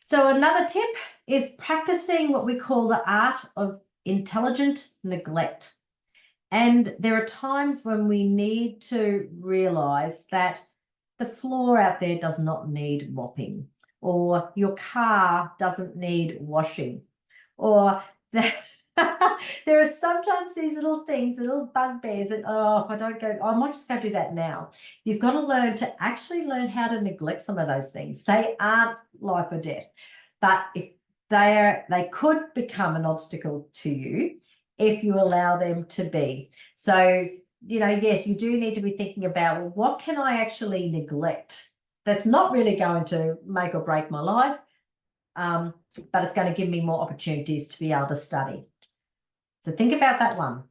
So another tip is practicing what we call the art of intelligent neglect. And there are times when we need to realize that the floor out there does not need mopping, or your car doesn't need washing, or there are sometimes these little things, little bugbears that, oh, if I don't go, I might just go do that now. You've got to learn to actually learn how to neglect some of those things. They aren't life or death, but if they could become an obstacle to you if you allow them to be. So, you know, yes, you do need to be thinking about, well, what can I actually neglect that's not really going to make or break my life, but it's going to give me more opportunities to be able to study. So think about that one.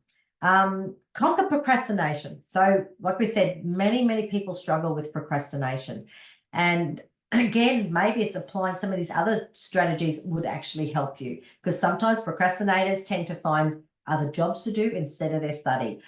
Conquer procrastination. So like we said, many people struggle with procrastination. And again, maybe it's applying some of these other strategies would actually help you, because sometimes procrastinators tend to find other jobs to do instead of their study.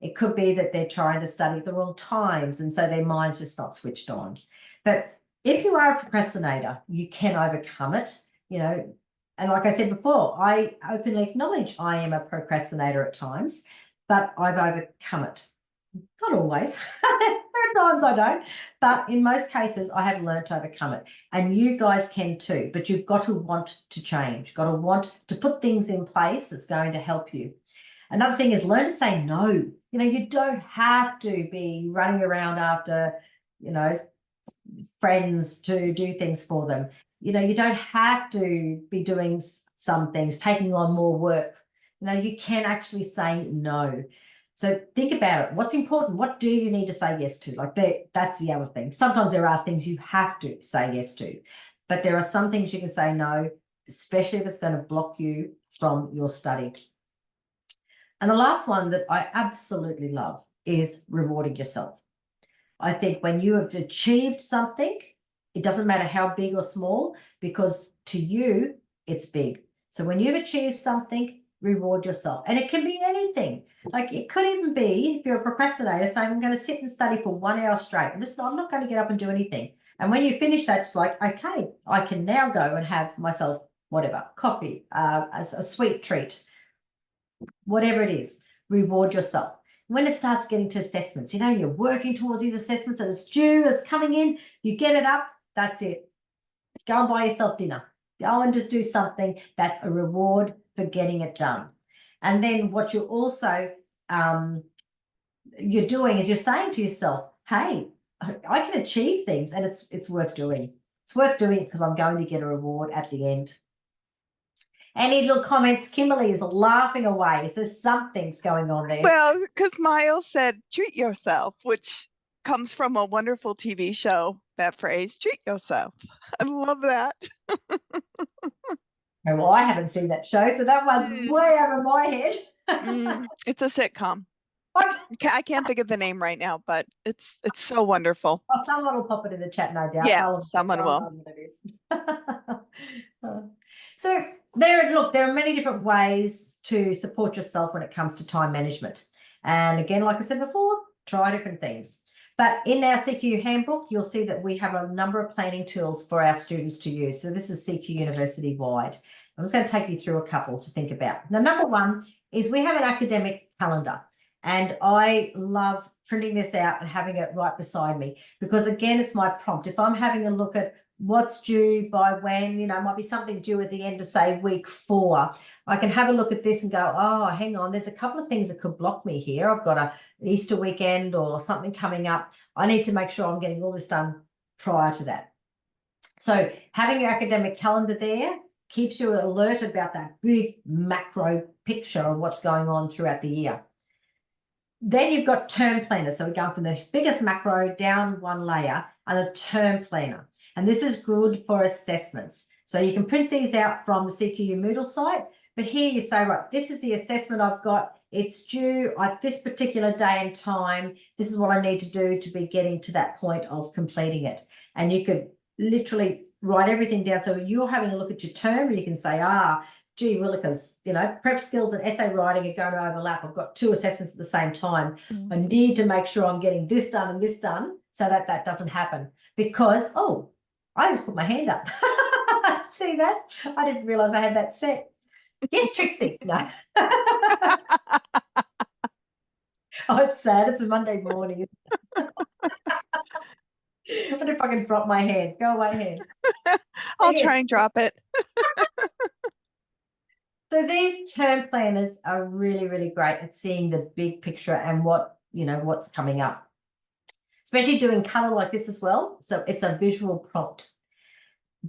It could be that they're trying to study at the wrong times, and so their mind's just not switched on. But if you are a procrastinator, you can overcome it, you know. And like I said before, I openly acknowledge I am a procrastinator at times, but I've overcome it. Not always. There are times I don't, but in most cases, I have learned to overcome it. And you guys can too, but you've got to want to change, got to want to put things in place that's going to help you. Another thing is learn to say no. You know, you don't have to be running around after, you know, friends to do things for them. You know, you don't have to be doing some things, taking on more work. You know, you can actually say no. So think about it. What's important? What do you need to say yes to? Like that's the other thing. Sometimes there are things you have to say yes to, but there are some things you can say no, especially if it's going to block you from your study. And the last one that I absolutely love is rewarding yourself. I think when you have achieved something, it doesn't matter how big or small, because to you, it's big. So when you've achieved something, reward yourself. And it can be anything. Like it could even be, if you're a procrastinator, saying, I'm going to sit and study for 1 hour straight. I'm not going to get up and do anything. And when you finish that, it's like, okay, I can now go and have myself whatever, coffee, as a sweet treat, whatever it is, reward yourself. When it starts getting to assessments, you're working towards these assessments and it's due, it's coming in, you get it up, that's it. Go and buy yourself dinner. Go and just do something that's a reward for getting it done. And then what you're also you're doing is you're saying to yourself, hey, I can achieve things and it's worth doing. It's worth doing it because I'm going to get a reward at the end. Any little comments? Kimberly is laughing away. So something's going on there. Well, because Miles said, treat yourself, which comes from a wonderful TV show, that phrase, treat yourself. I love that. Oh, well, I haven't seen that show, so that one's way over my head. It's a sitcom. Okay. I can't think of the name right now, but it's so wonderful. Oh, someone will pop it in the chat, no doubt. Yeah, someone will. So there are many different ways to support yourself when it comes to time management. And again, like I said before, try different things. But in our CQ handbook, you'll see that we have a number of planning tools for our students to use. So this is CQ University wide. I'm just going to take you through a couple to think about. Now, number one is we have an academic calendar. And I love printing this out and having it right beside me because, again, it's my prompt. If I'm having a look at what's due by when, it might be something due at the end of, say, week 4, I can have a look at this and go, oh, hang on, there's a couple of things that could block me here. I've got an Easter weekend or something coming up. I need to make sure I'm getting all this done prior to that. So having your academic calendar there keeps you alert about that big macro picture of what's going on throughout the year. Then you've got term planners. So we're going from the biggest macro down one layer and a term planner. And this is good for assessments. So you can print these out from the CQU Moodle site. But here you say, right, this is the assessment I've got. It's due at this particular day and time. This is what I need to do to be getting to that point of completing it. And you could literally write everything down. So you're having a look at your term and you can say, gee willikers, prep skills and essay writing are going to overlap. I've got 2 assessments at the same time. I need to make sure I'm getting this done and this done so that that doesn't happen because, I just put my hand up. See that? I didn't realize I had that set. Yes, Trixie. No. It's sad. It's a Monday morning. What if I can drop my hand? Go away, hand. I'll try and drop it. So these term planners are really, really great at seeing the big picture and what's coming up, especially doing color like this as well. So it's a visual prompt.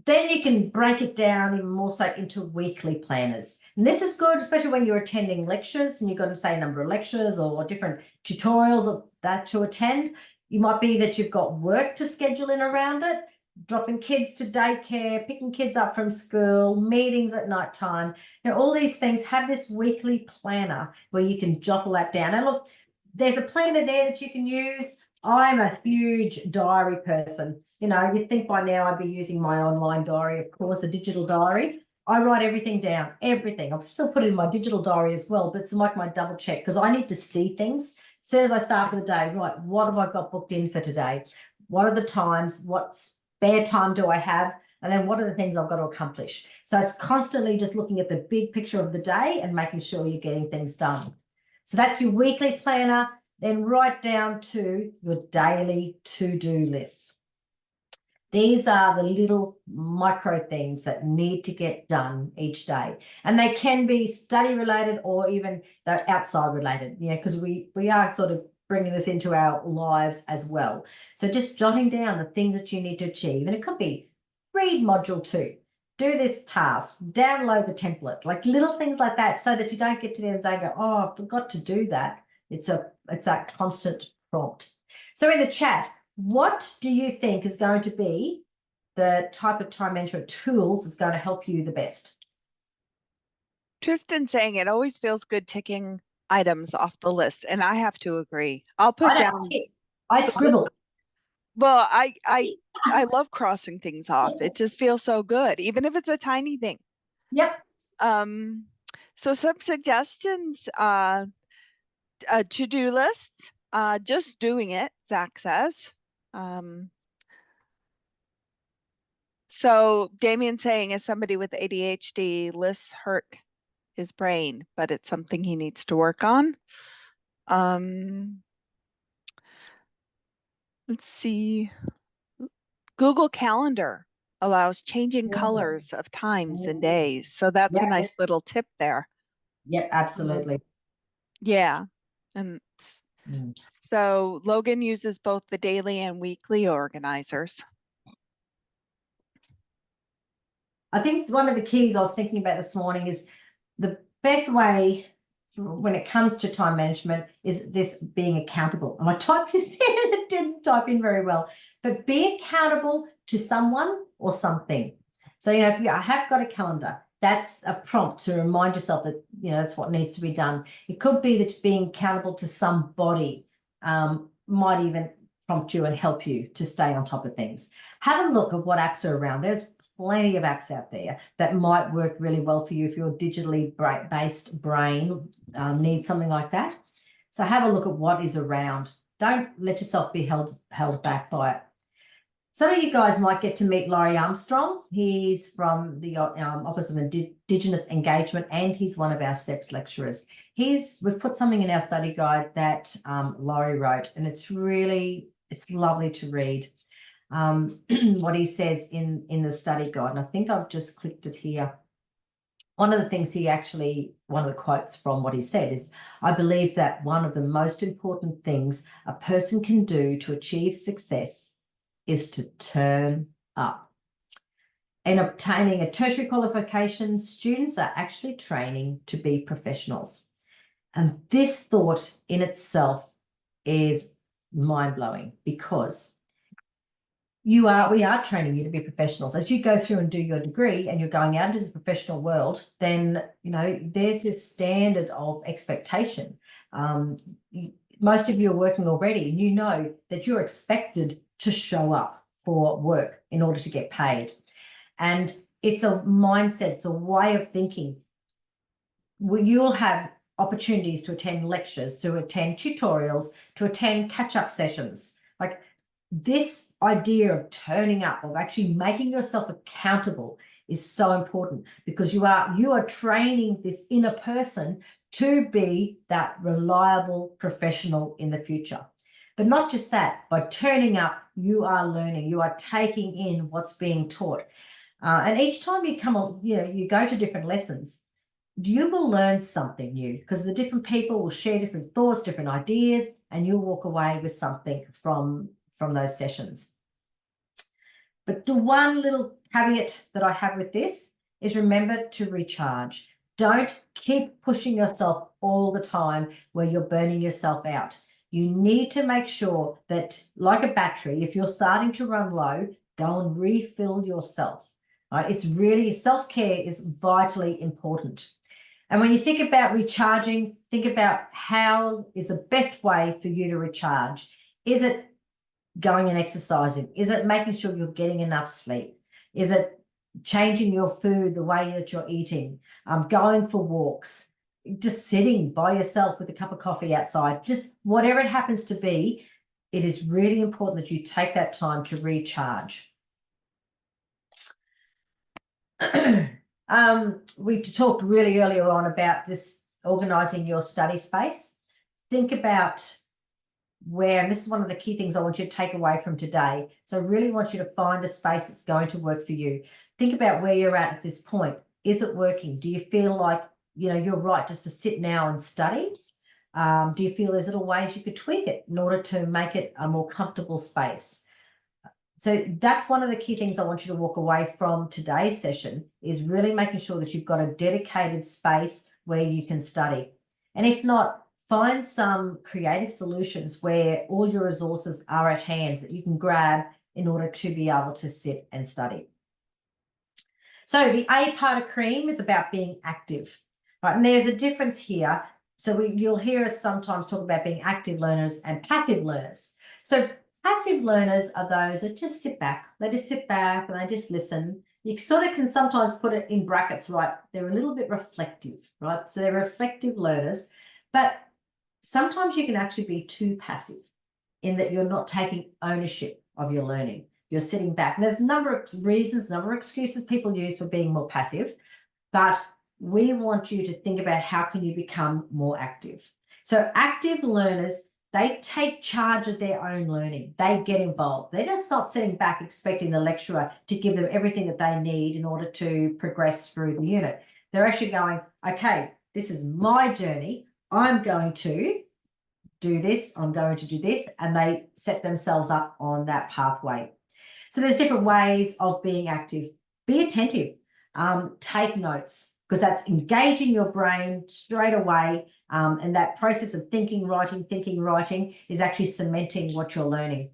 Then you can break it down even more so into weekly planners. And this is good, especially when you're attending lectures and you've got to say a number of lectures or different tutorials of that to attend. You might be that you've got work to schedule in around it, dropping kids to daycare, picking kids up from school, meetings at night time. All these things have this weekly planner where you can jot all that down. And look, there's a planner there that you can use. I'm a huge diary person. You'd think by now I'd be using my online diary, of course, a digital diary. I write everything down, everything. I'll still put it in my digital diary as well, but it's like my double check because I need to see things. As soon as I start for the day, right, what have I got booked in for today? What are the times? What spare time do I have? And then what are the things I've got to accomplish? So it's constantly just looking at the big picture of the day and making sure you're getting things done. So that's your weekly planner. Then right down to your daily to-do lists. These are the little micro things that need to get done each day. And they can be study related or even they're outside related, because we are sort of bringing this into our lives as well. So just jotting down the things that you need to achieve. And it could be read module 2, do this task, download the template, like little things like that so that you don't get to the end of the day and go, I forgot to do that. It's that constant prompt. So in the chat, what do you think is going to be the type of time management tools that's going to help you the best? Tristan saying it always feels good ticking items off the list, and I have to agree. I'll put down. I scribble. Well, I love crossing things off. It just feels so good, even if it's a tiny thing. Yep. So some suggestions. To-do lists. Just doing it, Zach says. So Damien's saying, as somebody with ADHD, lists hurt his brain, but it's something he needs to work on. Let's see. Google Calendar allows changing colors of times and days. So that's a nice little tip there. Yep, absolutely. Yeah. And so Logan uses both the daily and weekly organizers. I think one of the keys I was thinking about this morning is the best way when it comes to time management is this being accountable. And I typed this in and it didn't type in very well, but be accountable to someone or something. So, you know, if you have got a calendar, that's a prompt to remind yourself that, you know, that's what needs to be done. It could be that being accountable to somebody might even prompt you and help you to stay on top of things. Have a look at what apps are around. There's plenty of apps out there that might work really well for you if your digitally based brain needs something like that. So have a look at what is around. Don't let yourself be held back by it. Some of you guys might get to meet Laurie Armstrong. He's from the Office of Indigenous Engagement, and he's one of our STEPS lecturers. We've put something in our study guide that Laurie wrote, and it's lovely to read. What he says in the study guide, and I think I've just clicked it here. One of the things one of the quotes from what he said is, I believe that one of the most important things a person can do to achieve success is to turn up. In obtaining a tertiary qualification, students are actually training to be professionals. And this thought in itself is mind-blowing, because we are training you to be professionals. As you go through and do your degree and you're going out into the professional world, then, you know, there's this standard of expectation. Most of you are working already, and you know that you're expected to show up for work in order to get paid. And it's a mindset, it's a way of thinking. You'll have opportunities to attend lectures, to attend tutorials, to attend catch-up sessions. Like, this idea of turning up, of actually making yourself accountable, is so important, because you are training this inner person to be that reliable professional in the future. But not just that, by turning up, you are learning, you are taking in what's being taught. And each time you you go to different lessons, you will learn something new, because the different people will share different thoughts, different ideas, and you'll walk away with something from those sessions. But the one little caveat that I have with this is, remember to recharge. Don't keep pushing yourself all the time where you're burning yourself out. You need to make sure that, like a battery, if you're starting to run low, go and refill yourself. Right? It's really, self-care is vitally important. And when you think about recharging, think about how is the best way for you to recharge. Is it going and exercising? Is it making sure you're getting enough sleep? Is it changing your food, the way that you're eating, going for walks, just sitting by yourself with a cup of coffee outside, just whatever it happens to be? It is really important that you take that time to recharge. We talked really earlier on about this, organizing your study space. Think about where, and this is one of the key things I want you to take away from today. So I really want you to find a space that's going to work for you. Think about where you're at this point. Is it working? Do you feel like, you know, you're right just to sit now and study? Do you feel there's little ways you could tweak it in order to make it a more comfortable space? So that's one of the key things I want you to walk away from today's session, is really making sure that you've got a dedicated space where you can study. And if not, find some creative solutions where all your resources are at hand that you can grab in order to be able to sit and study. So the A part of CREAM is about being active, right? And there's a difference here. So you'll hear us sometimes talk about being active learners and passive learners. So passive learners are those that just sit back. They just sit back and they just listen. You sort of can sometimes put it in brackets, right? They're a little bit reflective, right? So they're reflective learners, but sometimes you can actually be too passive in that you're not taking ownership of your learning. you're sitting back. And there's a number of reasons, a number of excuses people use for being more passive, but we want you to think about how can you become more active. So active learners, they take charge of their own learning. They get involved. They're just not sitting back expecting the lecturer to give them everything that they need in order to progress through the unit. They're actually going, okay, this is my journey. I'm going to do this. I'm going to do this. And they set themselves up on that pathway. So there's different ways of being active. Be attentive. Take notes, because that's engaging your brain straight away. And that process of thinking, writing is actually cementing what you're learning.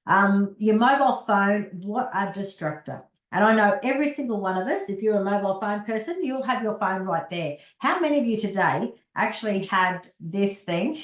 Your mobile phone, what a distractor. And I know every single one of us, if you're a mobile phone person, you'll have your phone right there. How many of you today actually had this thing,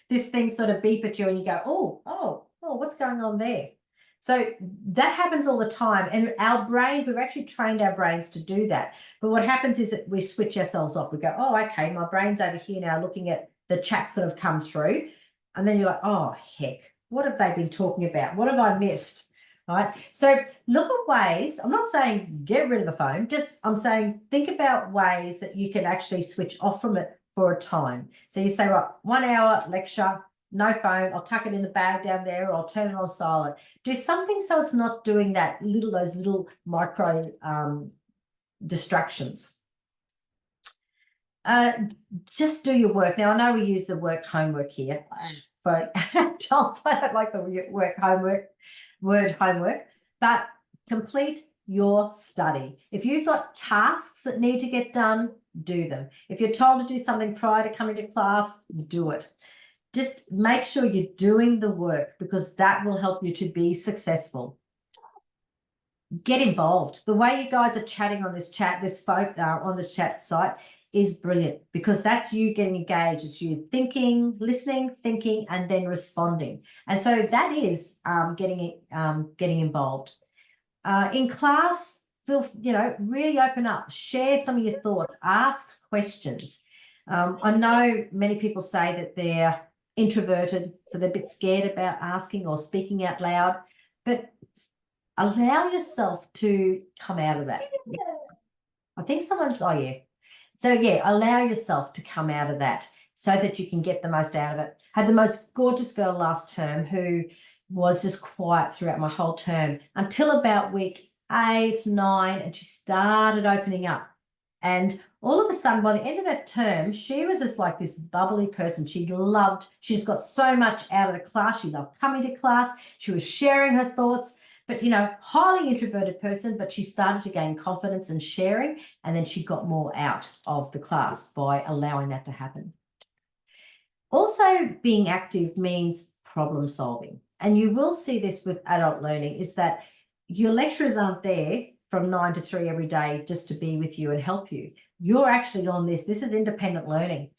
this thing sort of beep at you and you go, oh, what's going on there? So that happens all the time. And our brains, we've actually trained our brains to do that. But what happens is that we switch ourselves off. We go, oh, okay, my brain's over here now looking at the chats that have come through. And then you're like, oh, heck, what have they been talking about? What have I missed? Right. So look at ways. I'm not saying get rid of the phone. I'm saying think about ways that you can actually switch off from it for a time. So you say, right, 1 hour lecture, no phone. I'll tuck it in the bag down there, or I'll turn it on silent. Do something so it's not doing those little micro distractions. Just do your work. Now, I know we use the work homework here, but I don't like the word homework, but complete your study. If you've got tasks that need to get done, do them. If you're told to do something prior to coming to class, do it. Just make sure you're doing the work, because that will help you to be successful. Get involved. The way you guys are chatting on this chat, on this chat site is brilliant, because that's you getting engaged. It's you thinking, listening, thinking, and then responding. And so that is getting involved. In class, really open up, share some of your thoughts, ask questions. I know many people say that they're introverted, so they're a bit scared about asking or speaking out loud, but allow yourself to come out of that. I think someone's, oh yeah. So yeah, allow yourself to come out of that so that you can get the most out of it. Had the most gorgeous girl last term who was just quiet throughout my whole term until about week 8, 9, and she started opening up. And all of a sudden, by the end of that term, she was just like this bubbly person. She's got so much out of the class. She loved coming to class. She was sharing her thoughts. But, highly introverted person, but she started to gain confidence and sharing, and then she got more out of the class by allowing that to happen. Also, being active means problem solving. And you will see this with adult learning, is that your lecturers aren't there from 9 to 3 every day just to be with you and help you. You're actually on this. This is independent learning.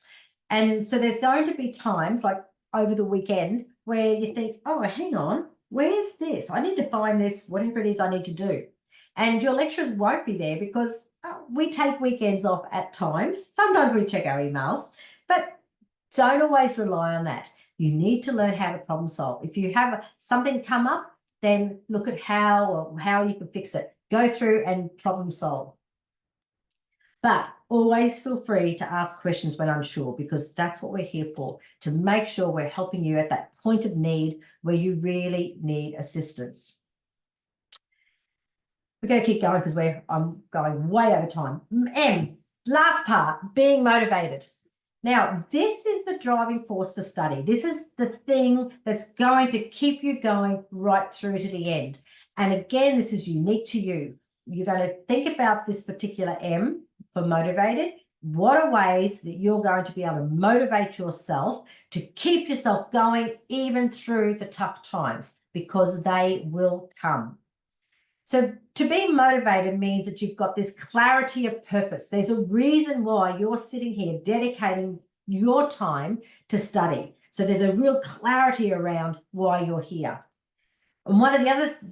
And so there's going to be times like over the weekend where you think, oh, hang on, where's this? I need to find this, whatever it is I need to do. And your lecturers won't be there because we take weekends off at times. Sometimes we check our emails, but don't always rely on that. You need to learn how to problem solve. If you have something come up, then look at how you can fix it. Go through and problem solve. But always feel free to ask questions when unsure, because that's what we're here for, to make sure we're helping you at that point of need where you really need assistance. We're going to keep going because I'm going way over time. Last part, being motivated. Now, this is the driving force for study. This is the thing that's going to keep you going right through to the end. And again, this is unique to you. You're going to think about this particular M for motivated. What are ways that you're going to be able to motivate yourself to keep yourself going even through the tough times, because they will come. So to be motivated means that you've got this clarity of purpose. There's a reason why you're sitting here dedicating your time to study. So there's a real clarity around why you're here. And one of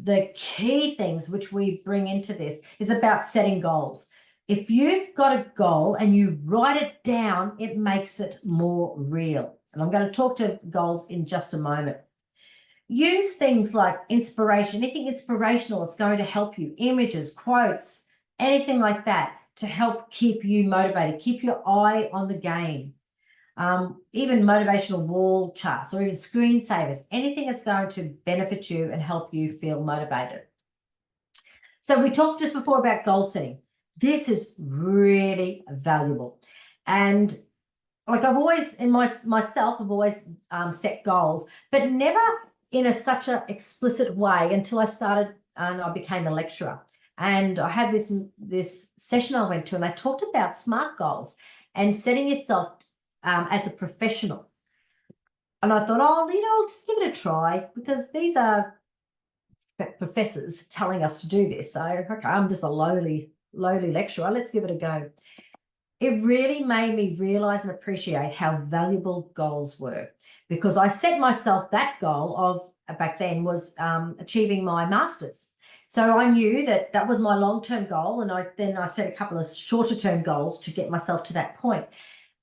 the key things which we bring into this is about setting goals. If you've got a goal and you write it down, it makes it more real. And I'm going to talk to goals in just a moment. use things like inspiration, anything inspirational that's going to help you, images, quotes, anything like that to help keep you motivated, keep your eye on the game. Even motivational wall charts or even screensavers, anything that's going to benefit you and help you feel motivated. So we talked just before about goal setting. This is really valuable. And like I've always, in myself, I've always set goals, but never in such an explicit way until I started and I became a lecturer. And I had this session I went to, and they talked about SMART goals and setting yourself as a professional. And I thought, oh, I'll just give it a try, because these are professors telling us to do this. So, okay, I'm just a lowly lecturer. Let's give it a go. It really made me realize and appreciate how valuable goals were, because I set myself that goal of back then was achieving my master's. So I knew that that was my long-term goal, and I set a couple of shorter-term goals to get myself to that point.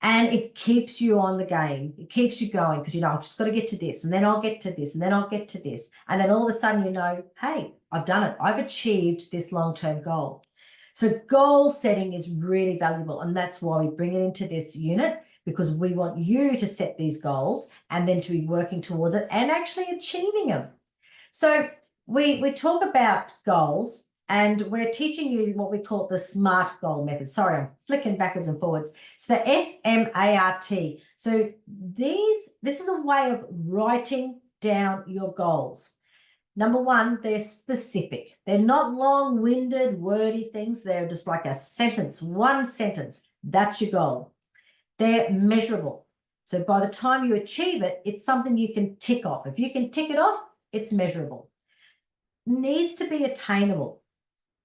And it keeps you on the game. It keeps you going, because I've just got to get to this, and then I'll get to this, and then I'll get to this. And then all of a sudden, hey, I've done it. I've achieved this long-term goal. So goal setting is really valuable, and that's why we bring it into this unit, because we want you to set these goals and then to be working towards it and actually achieving them. So we talk about goals, and we're teaching you what we call the SMART goal method. Sorry, I'm flicking backwards and forwards. It's the SMART. So this is a way of writing down your goals. Number one, they're specific. They're not long-winded, wordy things. They're just like a sentence, one sentence. That's your goal. They're measurable. So by the time you achieve it, it's something you can tick off. If you can tick it off, it's measurable. Needs to be attainable.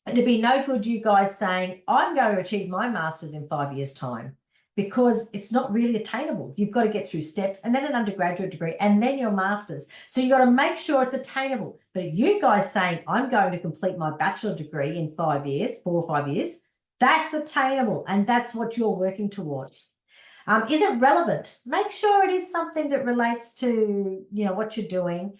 It'd be no good you guys saying, I'm going to achieve my master's in 5 years' time, because it's not really attainable. You've got to get through steps, and then an undergraduate degree, and then your master's. So you've got to make sure it's attainable. But if you guys saying, I'm going to complete my bachelor degree in 5 years, 4 or 5 years, that's attainable, and that's what you're working towards. Is it relevant? Make sure it is something that relates to, what you're doing.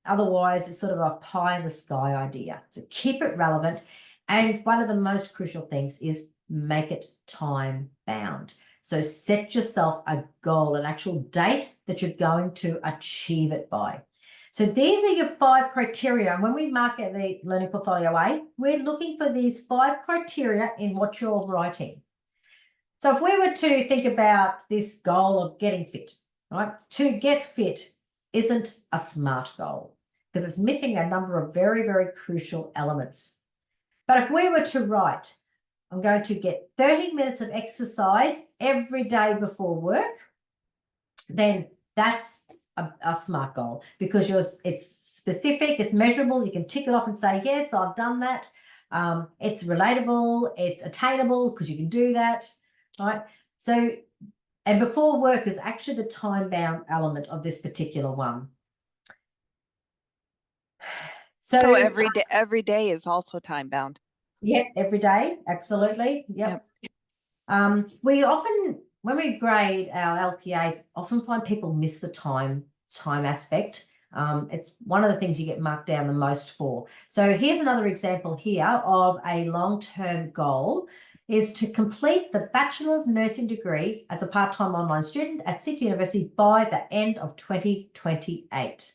Otherwise, it's sort of a pie in the sky idea. So keep it relevant. And one of the most crucial things is make it time bound. So set yourself a goal, an actual date that you're going to achieve it by. So these are your 5 criteria. And when we mark at the Learning Portfolio A, we're looking for these 5 criteria in what you're writing. So if we were to think about this goal of getting fit, right? To get fit isn't a SMART goal, because it's missing a number of very, very crucial elements. But if we were to write, I'm going to get 30 minutes of exercise every day before work, then that's a SMART goal, because it's specific, it's measurable. You can tick it off and say, yes, I've done that. It's relatable, it's attainable, because you can do that, right? So, and before work is actually the time-bound element of this particular one. So every day is also time-bound. Yep, every day, absolutely. Yep. We often, when we grade our LPAs, often find people miss the time aspect. It's one of the things you get marked down the most for. So here's another example here of a long-term goal, is to complete the Bachelor of Nursing degree as a part-time online student at CIP University by the end of 2028.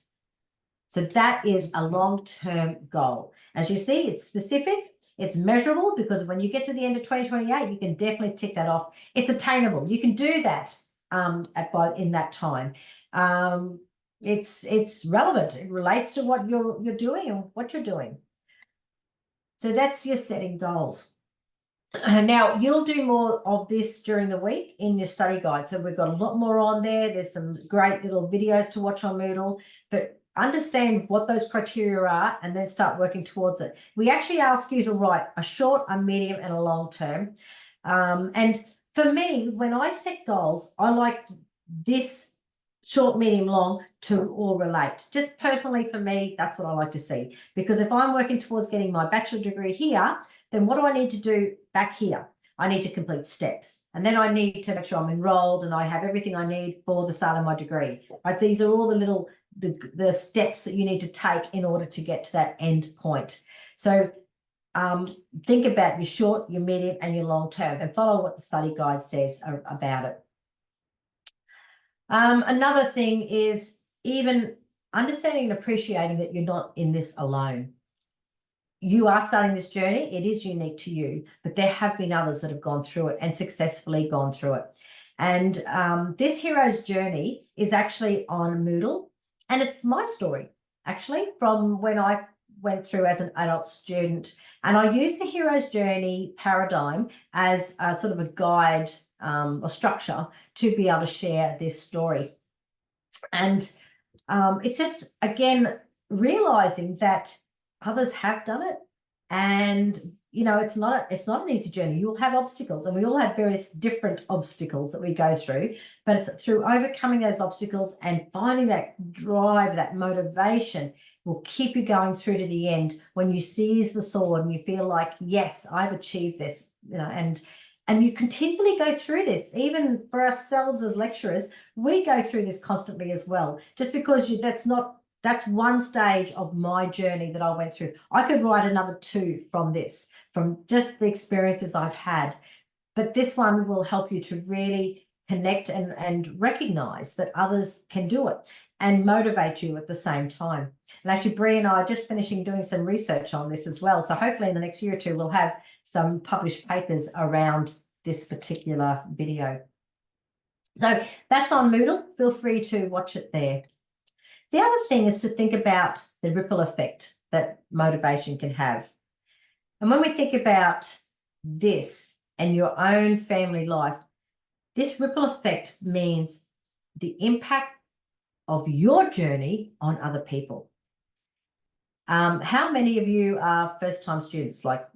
So that is a long-term goal. As you see, it's specific, it's measurable, because when you get to the end of 2028, you can definitely tick that off. It's attainable. You can do that in that time. It's relevant. It relates to what you're doing and what you're doing. So that's your setting goals. Now, you'll do more of this during the week in your study guide. So we've got a lot more on there. There's some great little videos to watch on Moodle, but understand what those criteria are and then start working towards it. We actually ask you to write a short, a medium, and a long term. And for me, when I set goals, I like this short, medium, long to all relate. Just personally for me, that's what I like to see. Because if I'm working towards getting my bachelor degree here, then what do I need to do back here? I need to complete steps, and then I need to make sure I'm enrolled and I have everything I need for the start of my degree. Right? These are all the little the steps that you need to take in order to get to that end point. So think about your short, your medium, and your long term, and follow what the study guide says about it. Another thing is even understanding and appreciating that you're not in this alone. You are starting this journey. It is unique to you, but there have been others that have gone through it and successfully gone through it. And this hero's journey is actually on Moodle, and it's my story, actually, from when I went through as an adult student. And I use the hero's journey paradigm as a sort of a guide or structure to be able to share this story. And it's just, again, realizing that others have done it, and you know, it's not an easy journey. You'll have obstacles, and we all have various different obstacles that we go through, but it's through overcoming those obstacles and finding that drive, that motivation will keep you going through to the end, when you seize the sword and you feel like, yes, I've achieved this, you know. And you continually go through this. Even for ourselves as lecturers, we go through this constantly as well. Just because that's one stage of my journey that I went through. I could write another 2 from this, from just the experiences I've had. But this one will help you to really connect and recognize that others can do it and motivate you at the same time. And actually, Brie and I are just finishing doing some research on this as well. So hopefully in the next year or 2, we'll have some published papers around this particular video. So that's on Moodle. Feel free to watch it there. The other thing is to think about the ripple effect that motivation can have. And when we think about this and your own family life, this ripple effect means the impact of your journey on other people. How many of you are first-time students, like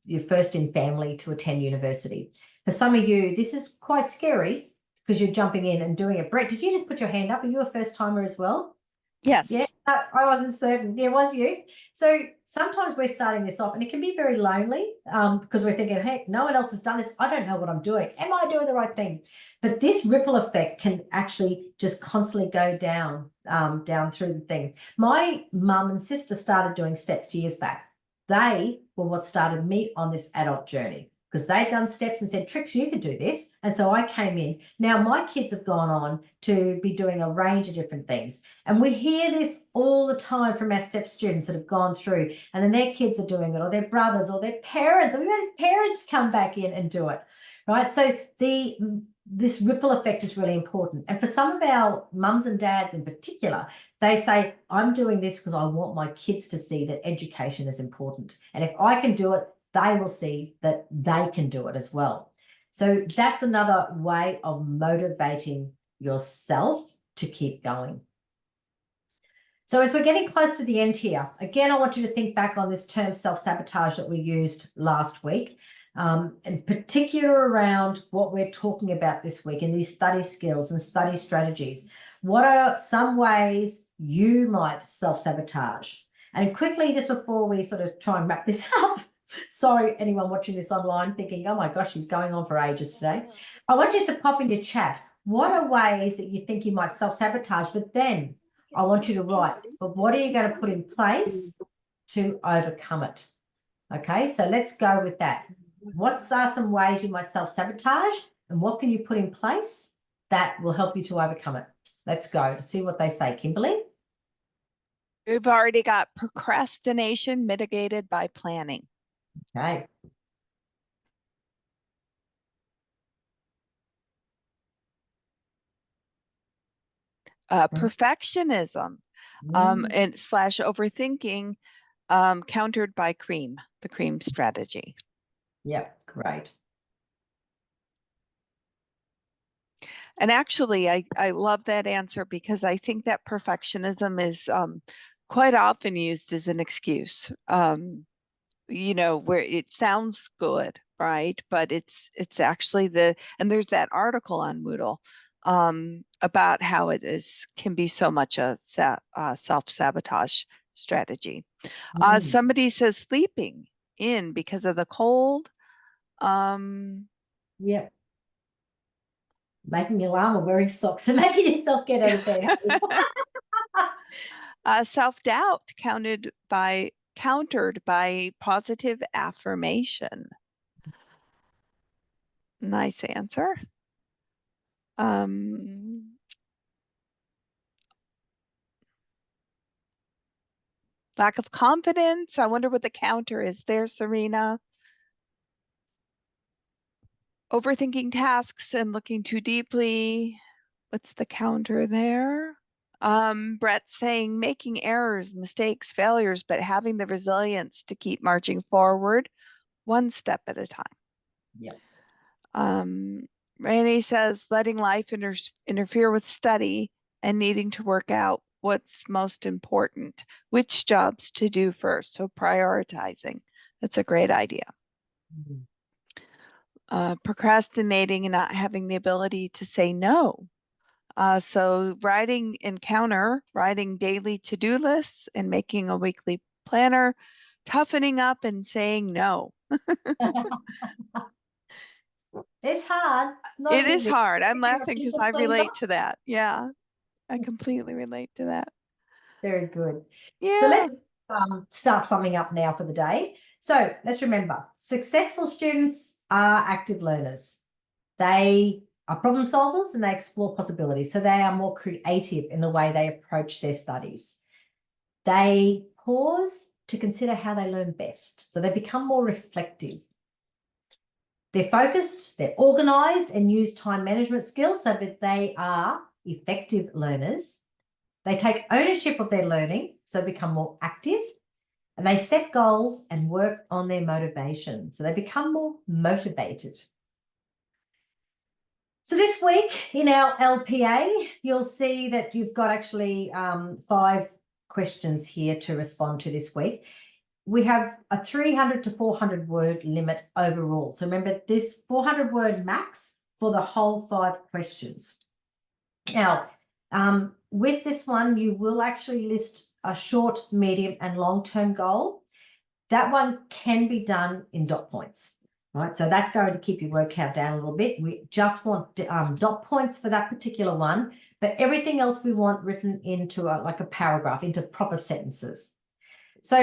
you're first in family to attend university? For some of you, this is quite scary because you're jumping in and doing it. Brett, did you just put your hand up? Are you a first-timer as well? Yes. Yeah, I wasn't certain. Yeah, was you? So sometimes we're starting this off and it can be very lonely because we're thinking, hey, no one else has done this. I don't know what I'm doing. Am I doing the right thing? But this ripple effect can actually just constantly go down through the thing. My mum and sister started doing steps years back. They were what started me on this adult journey, because they'd done steps and said, Trix, you could do this. And so I came in. Now my kids have gone on to be doing a range of different things. And we hear this all the time from our step students that have gone through, and then their kids are doing it, or their brothers, or their parents. We've had parents come back in and do it, right? So this ripple effect is really important. And for some of our mums and dads in particular, they say, I'm doing this because I want my kids to see that education is important. And if I can do it, they will see that they can do it as well. So that's another way of motivating yourself to keep going. So as we're getting close to the end here, again, I want you to think back on this term self-sabotage that we used last week, in particular around what we're talking about this week in these study skills and study strategies. What are some ways you might self-sabotage? And quickly, just before we sort of try and wrap this up, sorry, anyone watching this online thinking, oh my gosh, she's going on for ages today. I want you to pop into chat. What are ways that you think you might self-sabotage? But then I want you to write, but what are you going to put in place to overcome it? Okay, so let's go with that. What are some ways you might self-sabotage, and what can you put in place that will help you to overcome it? Let's go to see what they say. Kimberly? We've already got procrastination mitigated by planning. Okay. Perfectionism and / overthinking countered by the cream strategy. Yep, great. And actually, I love that answer, because I think that perfectionism is quite often used as an excuse, you know, where it sounds good, right? But it's actually and there's that article on Moodle about how it can be so much a self-sabotage strategy. Somebody says sleeping in because of the cold. Yep. Making an alarm or wearing socks and making yourself get out of bed. Self-doubt countered by positive affirmation. Nice answer. Lack of confidence. I wonder what the counter is there, Serena. Overthinking tasks and looking too deeply. What's the counter there? Brett saying making errors, mistakes, failures, but having the resilience to keep marching forward one step at a time. Yeah. Randy says letting life interfere with study and needing to work out what's most important, which jobs to do first. So prioritizing. That's a great idea. Procrastinating and not having the ability to say no. So writing daily to-do lists and making a weekly planner, toughening up and saying no. It's hard. It's not It is easy. hard. I'm If you're a laughing because people I pleaser. relate to that. Yeah, I completely relate to that. Very good. Yeah. So let's start summing up now for the day. So let's remember, successful students are active learners. They are problem solvers and they explore possibilities. So they are more creative in the way they approach their studies. They pause to consider how they learn best. So they become more reflective. They're focused, they're organised and use time management skills so that they are effective learners. They take ownership of their learning, so become more active, and they set goals and work on their motivation. So they become more motivated. So this week in our LPA, you'll see that you've got actually 5 questions here to respond to this week. We have a 300 to 400 word limit overall. So remember this 400 word max for the whole 5 questions. Now, with this one, you will actually list a short, medium and long-term goal. That one can be done in dot points, right? So that's going to keep your word count down a little bit. We just want dot points for that particular one, but everything else we want written into like a paragraph, into proper sentences. So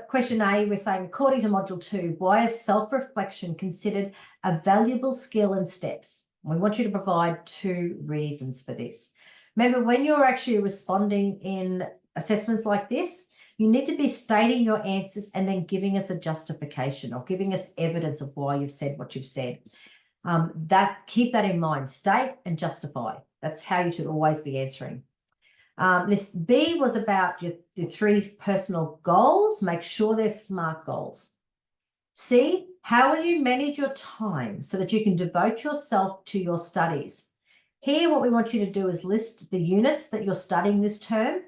question A, we're saying, according to module 2, why is self-reflection considered a valuable skill and steps? We want you to provide 2 reasons for this. Remember, when you're actually responding in assessments like this, you need to be stating your answers and then giving us a justification or giving us evidence of why you've said what you've said. Keep that in mind. State and justify. That's how you should always be answering. List B was about your 3 personal goals. Make sure they're SMART goals. C, how will you manage your time so that you can devote yourself to your studies? Here, what we want you to do is list the units that you're studying this term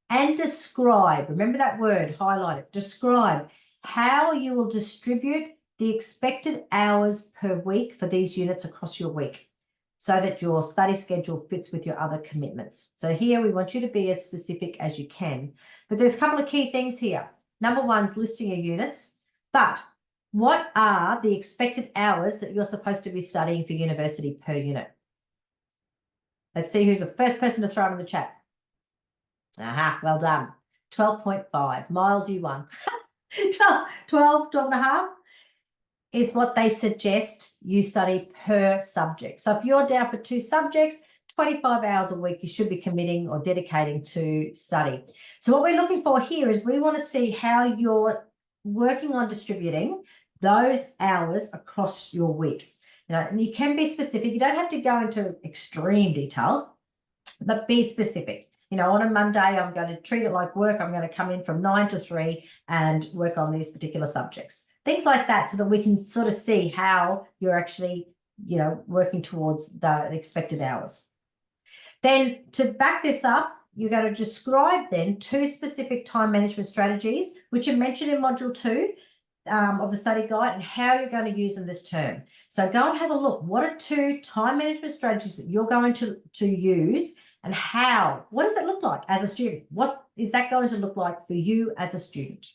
and describe, remember that word, highlight it, describe how you will distribute the expected hours per week for these units across your week, so that your study schedule fits with your other commitments. So here we want you to be as specific as you can. But there's a couple of key things here. Number 1 is listing your units, but what are the expected hours that you're supposed to be studying for university per unit? Let's see who's the first person to throw it in the chat. Aha, well done. 12.5. Miles, you won. 12 and a half is what they suggest you study per subject. So if you're down for 2 subjects, 25 hours a week you should be committing or dedicating to study. So what we're looking for here is we want to see how you're working on distributing those hours across your week. And you can be specific. You don't have to go into extreme detail, but be specific. On a Monday, I'm going to treat it like work. I'm going to come in from 9 to 3 and work on these particular subjects. Things like that, so that we can sort of see how you're actually, working towards the expected hours. Then to back this up, you're going to describe then 2 specific time management strategies, which are mentioned in module 2 of the study guide, and how you're going to use them this term. So go and have a look. What are 2 time management strategies that you're going to use? And how? What does it look like as a student? What is that going to look like for you as a student?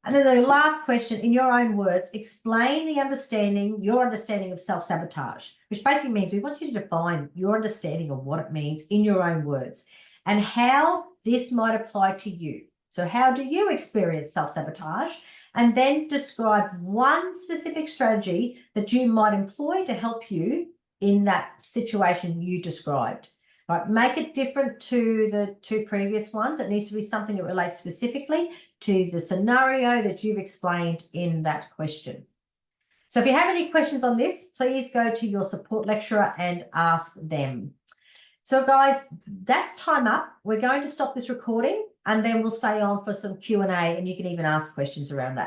And then the last question, in your own words, explain your understanding of self-sabotage, which basically means we want you to define your understanding of what it means in your own words and how this might apply to you. So how do you experience self-sabotage? And then describe one specific strategy that you might employ to help you in that situation you described. Right, make it different to the two previous ones. It needs to be something that relates specifically to the scenario that you've explained in that question. So if you have any questions on this, please go to your support lecturer and ask them. So guys, that's time up. We're going to stop this recording and then we'll stay on for some Q&A, and you can even ask questions around that.